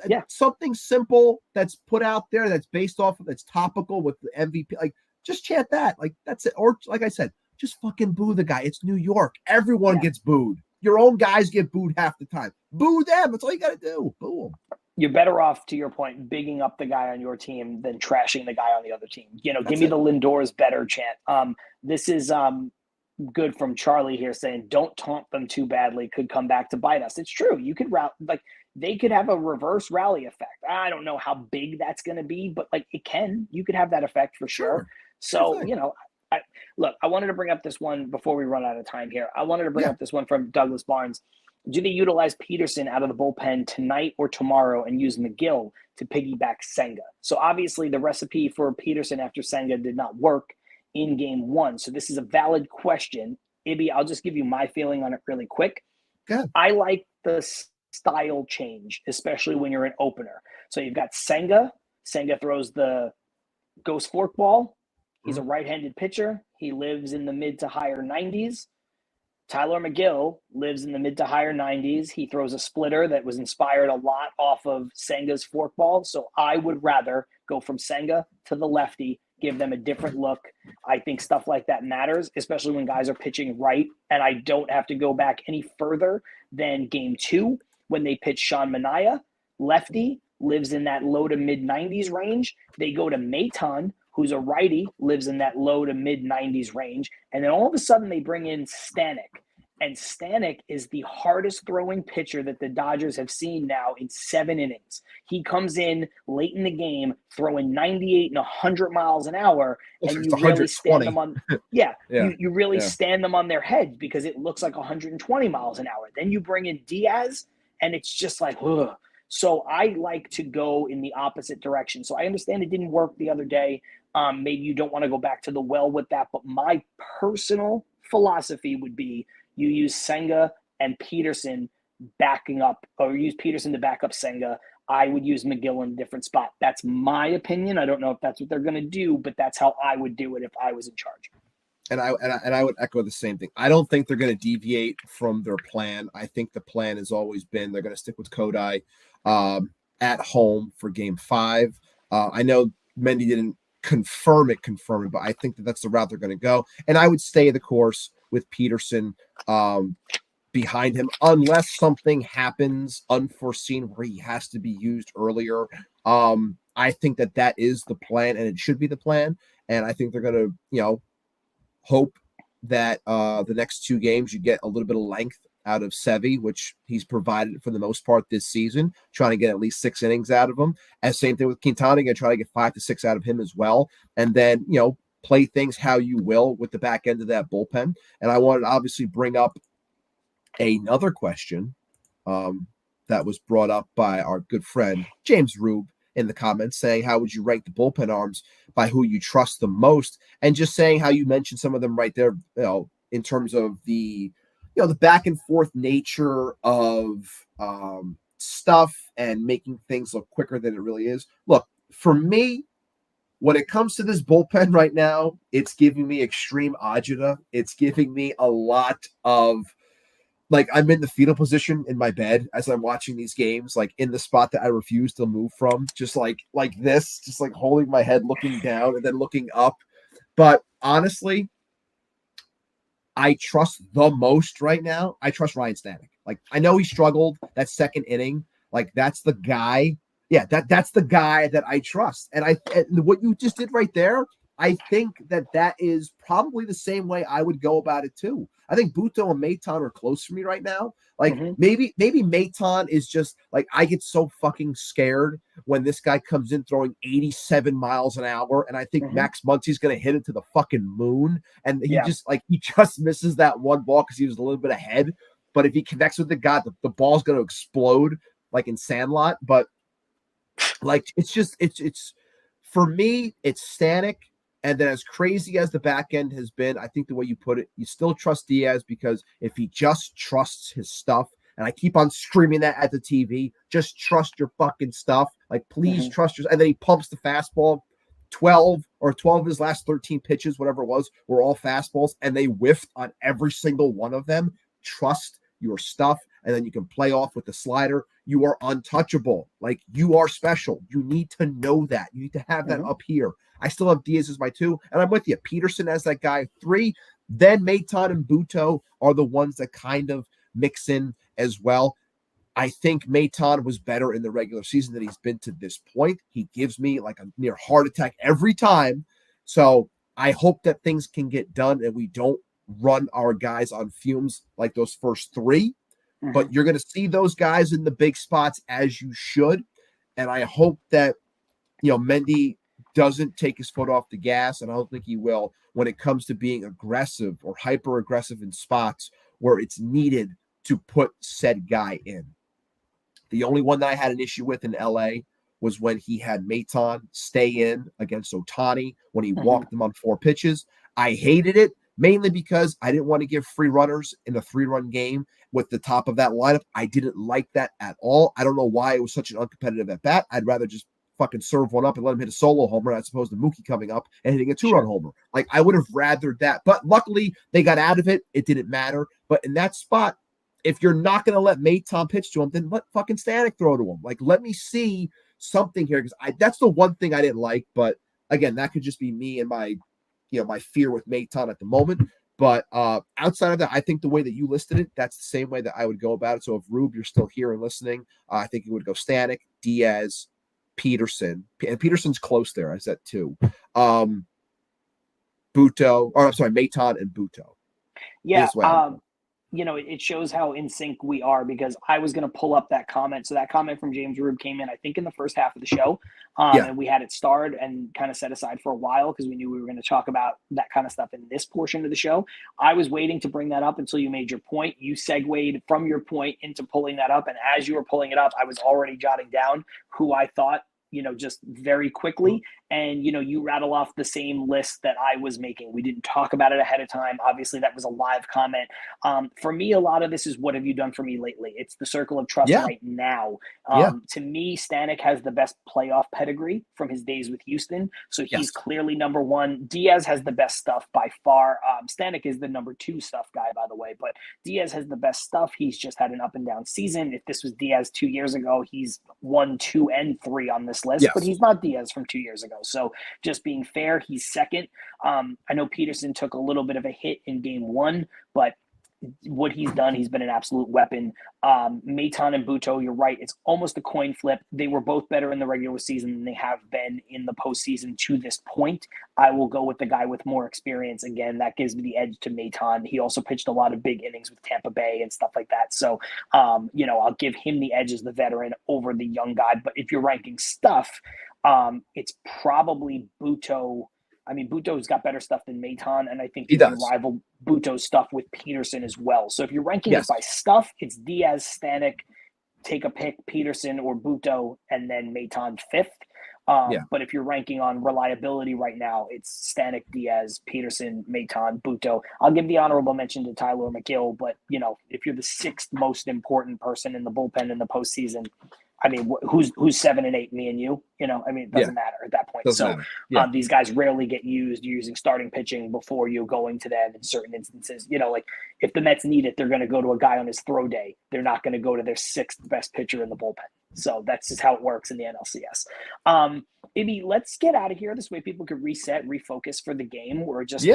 Yeah. Something simple that's put out there that's based off of that's topical with the MVP. Like just chant that. Like that's it. Or like I said, just fucking boo the guy. It's New York. Everyone gets booed. Your own guys get booed half the time. Boo them. That's all you got to do. Boo them. You're better off, to your point, bigging up the guy on your team than trashing the guy on the other team. Give me the Lindor's better chant. This is good from Charlie here saying, don't taunt them too badly. Could come back to bite us. It's true. You could they could have a reverse rally effect. I don't know how big that's going to be, but it can. You could have that effect for sure. So, Look, I wanted to bring up this one before we run out of time here. I wanted to bring up this one from Douglas Barnes. Do they utilize Peterson out of the bullpen tonight or tomorrow and use McGill to piggyback Senga? So obviously the recipe for Peterson after Senga did not work in game one. So this is a valid question. Ibby, I'll just give you my feeling on it really quick. Good. I like the style change, especially when you're an opener. So you've got Senga. Senga throws the ghost forkball. He's a right-handed pitcher. He lives in the mid to higher 90s. Tyler McGill lives in the mid to higher 90s. He throws a splitter that was inspired a lot off of Senga's forkball. So I would rather go from Senga to the lefty, give them a different look. I think stuff like that matters, especially when guys are pitching right. And I don't have to go back any further than game two when they pitch Sean Manaea. Lefty lives in that low to mid 90s range. They go to Maton, who's a righty, lives in that low to mid 90s range. And then all of a sudden they bring in Stanek. And Stanek is the hardest throwing pitcher that the Dodgers have seen now in 7 innings. He comes in late in the game throwing 98 and 100 miles an hour, and you really stand them on you really stand them on their heads because it looks like 120 miles an hour. Then you bring in Diaz, and it's just like, ugh. So I like to go in the opposite direction. So I understand it didn't work the other day. Maybe you don't want to go back to the well with that, but my personal philosophy would be you use Senga and Peterson backing up, or use Peterson to back up Senga. I would use McGill in a different spot. That's my opinion. I don't know if that's what they're going to do, but that's how I would do it if I was in charge. And I would echo the same thing. I don't think they're going to deviate from their plan. I think the plan has always been they're going to stick with Kodai at home for game 5. I know Mendy didn't confirm it, but I think that's the route they're going to go. And I would stay the course with Peterson behind him unless something happens unforeseen where he has to be used earlier. I think that is the plan, and it should be the plan. And I think they're going to, hope that the next 2 games you get a little bit of length out of Sevy, which he's provided for the most part this season, trying to get at least 6 innings out of him. And same thing with Quintana, going to try to get 5 to 6 out of him as well. And then, play things how you will with the back end of that bullpen. And I wanted to obviously bring up another question that was brought up by our good friend James Rube in the comments, saying how would you rank the bullpen arms by who you trust the most, and just saying how you mentioned some of them right there, in terms of the the back and forth nature of stuff and making things look quicker than it really is. Look, for me, when it comes to this bullpen right now, it's giving me extreme agita. It's giving me a lot of, like, I'm in the fetal position in my bed as I'm watching these games, like in the spot that I refuse to move from, just like this, just like holding my head, looking down and then looking up. But honestly, I trust the most right now. I trust Ryan Stanek. Like, I know he struggled that second inning. Like, that's the guy. Yeah, that's the guy that I trust. And what you just did right there, I think that is probably the same way I would go about it too. I think Buto and Maton are close for me right now. Like, maybe Maton is just like, I get so fucking scared when this guy comes in throwing 87 miles an hour, and I think Max Muncy's going to hit it to the fucking moon, and he just misses that one ball because he was a little bit ahead. But if he connects with the guy, the ball's going to explode like in Sandlot. But like, it's for me, it's Stanek. And then, as crazy as the back end has been, I think the way you put it, you still trust Diaz, because if he just trusts his stuff, and I keep on screaming that at the TV, just trust your fucking stuff. Like, please trust your. And then he pumps the fastball. 12 of his last 13 pitches, whatever it was, were all fastballs, and they whiffed on every single one of them. Trust your stuff, and then you can play off with the slider. You are untouchable. Like, you are special. You need to know that. You need to have that up here. I still have Diaz as my 2, and I'm with you. Peterson as that guy 3. Then Maton and Buto are the ones that kind of mix in as well. I think Maton was better in the regular season than he's been to this point. He gives me like a near heart attack every time. So I hope that things can get done and we don't run our guys on fumes like those first 3. But you're going to see those guys in the big spots, as you should. And I hope that, Mendy doesn't take his foot off the gas, and I don't think he will when it comes to being aggressive or hyper aggressive in spots where it's needed to put said guy in. The only one that I had an issue with in LA was when he had Maton stay in against Ohtani when he walked him on 4 pitches. I hated it mainly because I didn't want to give free runners in a 3-run game with the top of that lineup. I didn't like that at all. I don't know why it was such an uncompetitive at bat. I'd rather just fucking serve one up and let him hit a solo homer as opposed to Mookie coming up and hitting a 2-run homer. Like, I would have rathered that. But luckily, they got out of it. It didn't matter. But in that spot, if you're not going to let Maton pitch to him, then let fucking Stanek throw to him. Like, let me see something here, because that's the one thing I didn't like. But again, that could just be me and my, my fear with Maton at the moment. But outside of that, I think the way that you listed it, that's the same way that I would go about it. So if Rube, you're still here and listening, I think it would go Stanek, Diaz, Peterson, and Peterson's close there. I said 2. Maton and Buto. Yeah. It shows how in sync we are, because I was going to pull up that comment. So that comment from James Rube came in, I think, in the first half of the show. And we had it starred and kind of set aside for a while because we knew we were going to talk about that kind of stuff in this portion of the show. I was waiting to bring that up until you made your point. You segued from your point into pulling that up. And as you were pulling it up, I was already jotting down who I thought, just very quickly. And, you rattle off the same list that I was making. We didn't talk about it ahead of time. Obviously, that was a live comment. For me, a lot of this is what have you done for me lately? It's the circle of trust right now. To me, Stanek has the best playoff pedigree from his days with Houston. So he's clearly number 1. Diaz has the best stuff by far. Stanek is the number 2 stuff guy, by the way. But Diaz has the best stuff. He's just had an up and down season. If this was Diaz 2 years ago, he's 1, 2, and 3 on this list. But he's not Diaz from 2 years ago. So just being fair, he's second. I know Peterson took a little bit of a hit in game 1, but what he's done, he's been an absolute weapon. Maton and Buto, you're right. It's almost a coin flip. They were both better in the regular season than they have been in the postseason to this point. I will go with the guy with more experience. Again, that gives me the edge to Maton. He also pitched a lot of big innings with Tampa Bay and stuff like that. So, I'll give him the edge as the veteran over the young guy. But if you're ranking stuff, it's probably Buto. I mean, Buto's got better stuff than Maton, and I think he can rival Buto's stuff with Peterson as well. So if you're ranking it by stuff, it's Diaz, Stanek, take a pick, Peterson or Buto, and then Maton 5th. But if you're ranking on reliability right now, it's Stanek, Diaz, Peterson, Maton, Buto. I'll give the honorable mention to Tyler McGill, but, if you're the 6th most important person in the bullpen in the postseason, I mean, who's 7 and 8, me and you? It doesn't matter at that point. These guys rarely get used. You're using starting pitching before you're going to them in certain instances. Like if the Mets need it, they're going to go to a guy on his throw day. They're not going to go to their 6th best pitcher in the bullpen. So that's just how it works in the NLCS. Maybe let's get out of here. This way people could reset, refocus for the game. We're just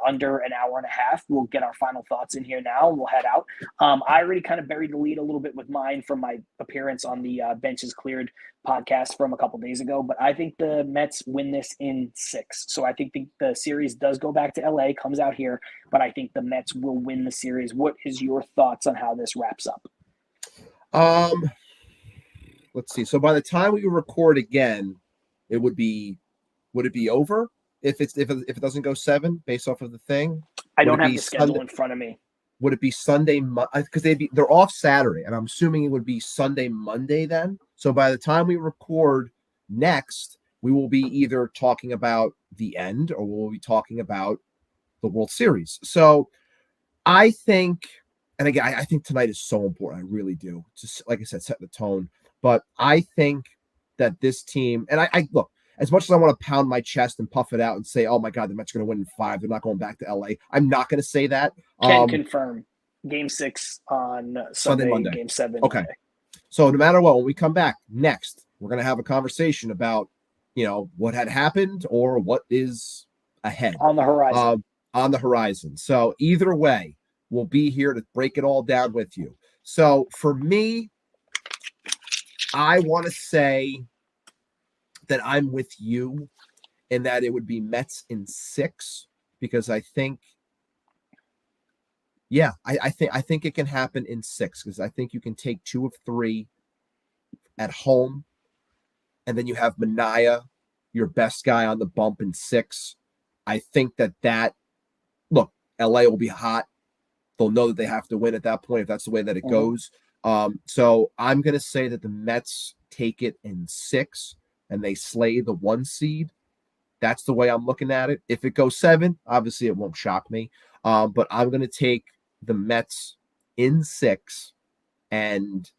under an hour and a half. We'll get our final thoughts in here now. We'll head out. I already kind of buried the lead a little bit with mine from my appearance on the Benches Cleared podcast from a couple days ago, but I think the Mets win this in 6. So I think the series does go back to LA, comes out here, but I think the Mets will win the series. What is your thoughts on how this wraps up? Let's see. So by the time we record again, would it be over if it doesn't go 7 based off of the thing? I don't have the schedule in front of me. Would it be Sunday? Because they're off Saturday, and I'm assuming it would be Sunday, Monday then. So by the time we record next, we will be either talking about the end or we'll be talking about the World Series. So I think, and again, I think tonight is so important. I really do. Just like I said, set the tone. But I think that this team, and I look, as much as I want to pound my chest and puff it out and say, oh my God, the Mets are going to win in 5. They're not going back to LA. I'm not going to say that. Can confirm game 6 on Sunday, Monday. Game 7. Okay. Monday. So no matter what, when we come back next, we're going to have a conversation about, what had happened or what is ahead on the horizon. So either way, we'll be here to break it all down with you. So for me, I want to say that I'm with you in that it would be Mets in 6, because I think, I think it can happen in 6, because I think you can take 2 of 3 at home, and then you have Manaea, your best guy on the bump in 6. I think that look, LA will be hot. They'll know that they have to win at that point if that's the way that it goes. So I'm going to say that the Mets take it in 6 and they slay the 1 seed. That's the way I'm looking at it. If it goes 7, obviously it won't shock me. But I'm going to take the Mets in 6, and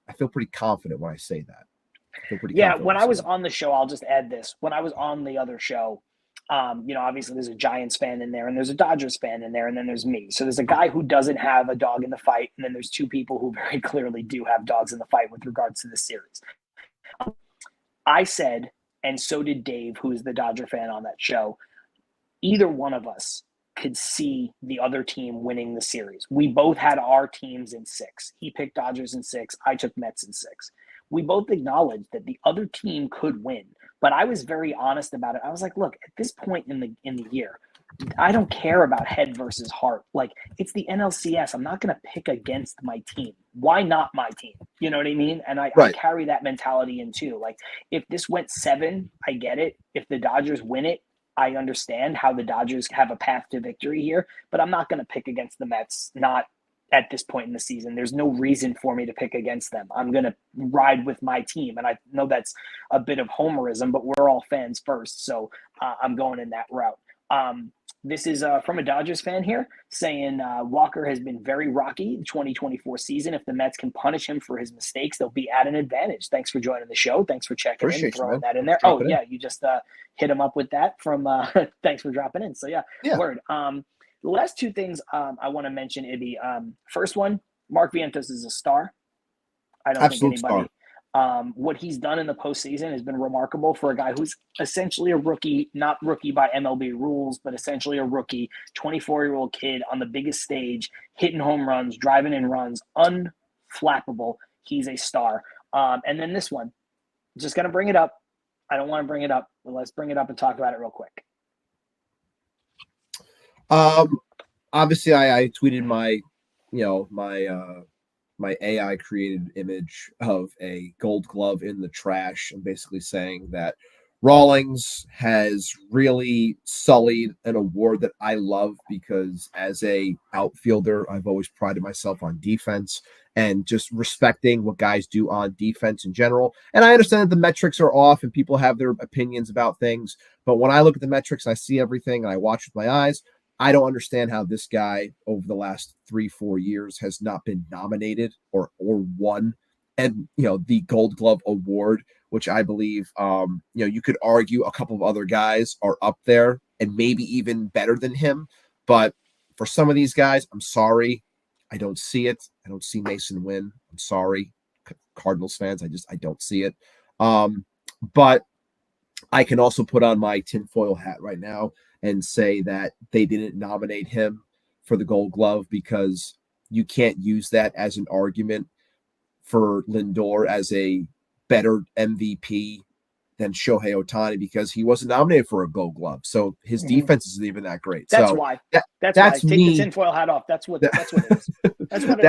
I feel pretty confident when I say that. When I was on the show, I'll just add this. When I was on the other show, obviously there's a Giants fan in there and there's a Dodgers fan in there and then there's me. So there's a guy who doesn't have a dog in the fight. And then there's 2 people who very clearly do have dogs in the fight with regards to this series. I said, and so did Dave, who is the Dodger fan on that show, either one of us could see the other team winning the series. We both had our teams in 6. He picked Dodgers in 6. I took Mets in 6. We both acknowledged that the other team could win, but I was very honest about it. I was like, look, at this point in the year, I don't care about head versus heart. Like, it's the NLCS. I'm not going to pick against my team. Why not my team? You know what I mean? And I carry that mentality in too. Like, if this went 7, I get it. If the Dodgers win it, I understand how the Dodgers have a path to victory here, but I'm not going to pick against the Mets, not at this point in the season. There's no reason for me to pick against them. I'm going to ride with my team. And I know that's a bit of homerism, but we're all fans first. So I'm going in that route. This is from a Dodgers fan here saying Walker has been very rocky in 2024 season. If the Mets can punish him for his mistakes, they'll be at an advantage. Thanks for joining the show. Thanks for checking in and throwing that in there. You just hit him up with that from thanks for dropping in. So word. The last 2 things I want to mention, Ibby. First one, Mark Vientos is a star. I don't think anybody. What he's done in the postseason has been remarkable for a guy who's essentially a rookie, not rookie by MLB rules, but essentially a rookie, 24-year-old kid on the biggest stage, hitting home runs, driving in runs, unflappable. He's a star. And then this one, just going to bring it up. I don't want to bring it up, but let's bring it up and talk about it real quick. Obviously I tweeted my AI created image of a Gold Glove in the trash and basically saying that Rawlings has really sullied an award that I love because as a outfielder, I've always prided myself on defense and just respecting what guys do on defense in general. And I understand that the metrics are off and people have their opinions about things. But when I look at the metrics, I see everything and I watch with my eyes. I don't understand how this guy over the last 3-4 years has not been nominated or won and the Gold Glove award, which I believe you could argue a couple of other guys are up there and maybe even better than him. But for some of these guys, I'm sorry, I don't see it. I don't see Mason win. I'm sorry, Cardinals fans. I don't see it. But I can also put on my tinfoil hat right now and say that they didn't nominate him for the Gold Glove because you can't use that as an argument for Lindor as a better MVP than Shohei Ohtani because he wasn't nominated for a Gold Glove. So his defense isn't even that great. That's so why. That's why. Me. Take the tinfoil hat off. That's what it is. That's what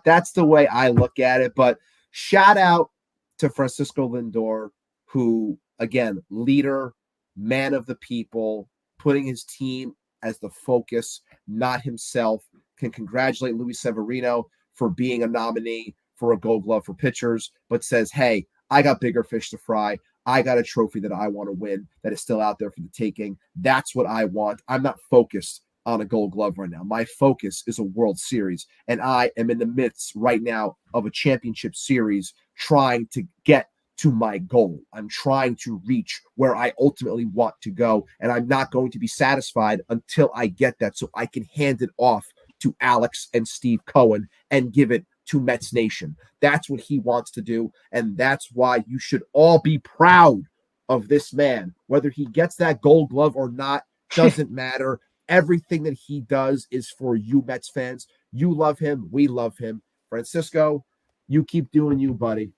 that's the way I look at it. But shout out to Francisco Lindor, who again, leader, man of the people, putting his team as the focus, not himself. Can congratulate Luis Severino for being a nominee for a Gold Glove for pitchers, but says, hey, I got bigger fish to fry. I got a trophy that I want to win that is still out there for the taking. That's what I want. I'm not focused on a Gold Glove right now. My focus is a World Series, and I am in the midst right now of a championship series trying to get to my goal. I'm trying to reach where I ultimately want to go, and I'm not going to be satisfied until I get that so I can hand it off to Alex and Steve Cohen and give it to Mets Nation. That's what he wants to do, and that's why you should all be proud of this man. Whether he gets that Gold Glove or not doesn't matter. Everything that he does is for you Mets fans. You love him. We love him. Francisco, you keep doing you, buddy.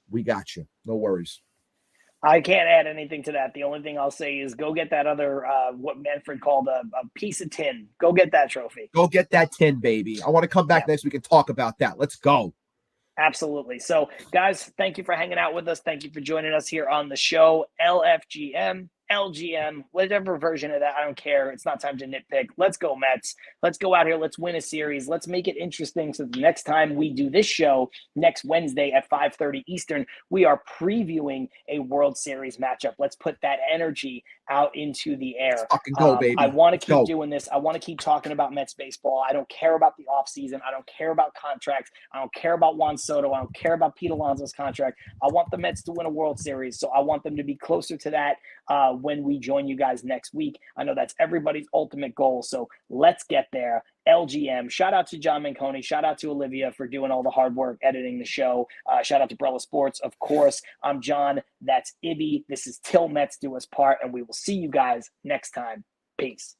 We got you. No worries. I can't add anything to that. The only thing I'll say is go get that other, what Manfred called a piece of tin. Go get that trophy. Go get that tin, baby. I want to come back next week and talk about that. Let's go. Absolutely. So, guys, thank you for hanging out with us. Thank you for joining us here on the show. LFGM, LGM, whatever version of that, I don't care. It's not time to nitpick. Let's go, Mets. Let's go out here. Let's win a series. Let's make it interesting. So the next time we do this show, next Wednesday at 5:30 Eastern, we are previewing a World Series matchup. Let's put that energy out into the air. Let's fucking go, baby. I want to Let's keep go. doing this. I want to keep talking about Mets baseball. I don't care about the offseason. I don't care about contracts. I don't care about Juan Soto. I don't care about Pete Alonso's contract. I want the Mets to win a World Series. So I want them to be closer to that when we join you guys next week. I know that's everybody's ultimate goal. So let's get there. LGM. Shout out to John Manconi. Shout out to Olivia for doing all the hard work editing the show. Shout out to Brella Sports, of course. I'm John. That's Ibby. This is Till Mets Do Us Part, and we will see you guys next time. Peace.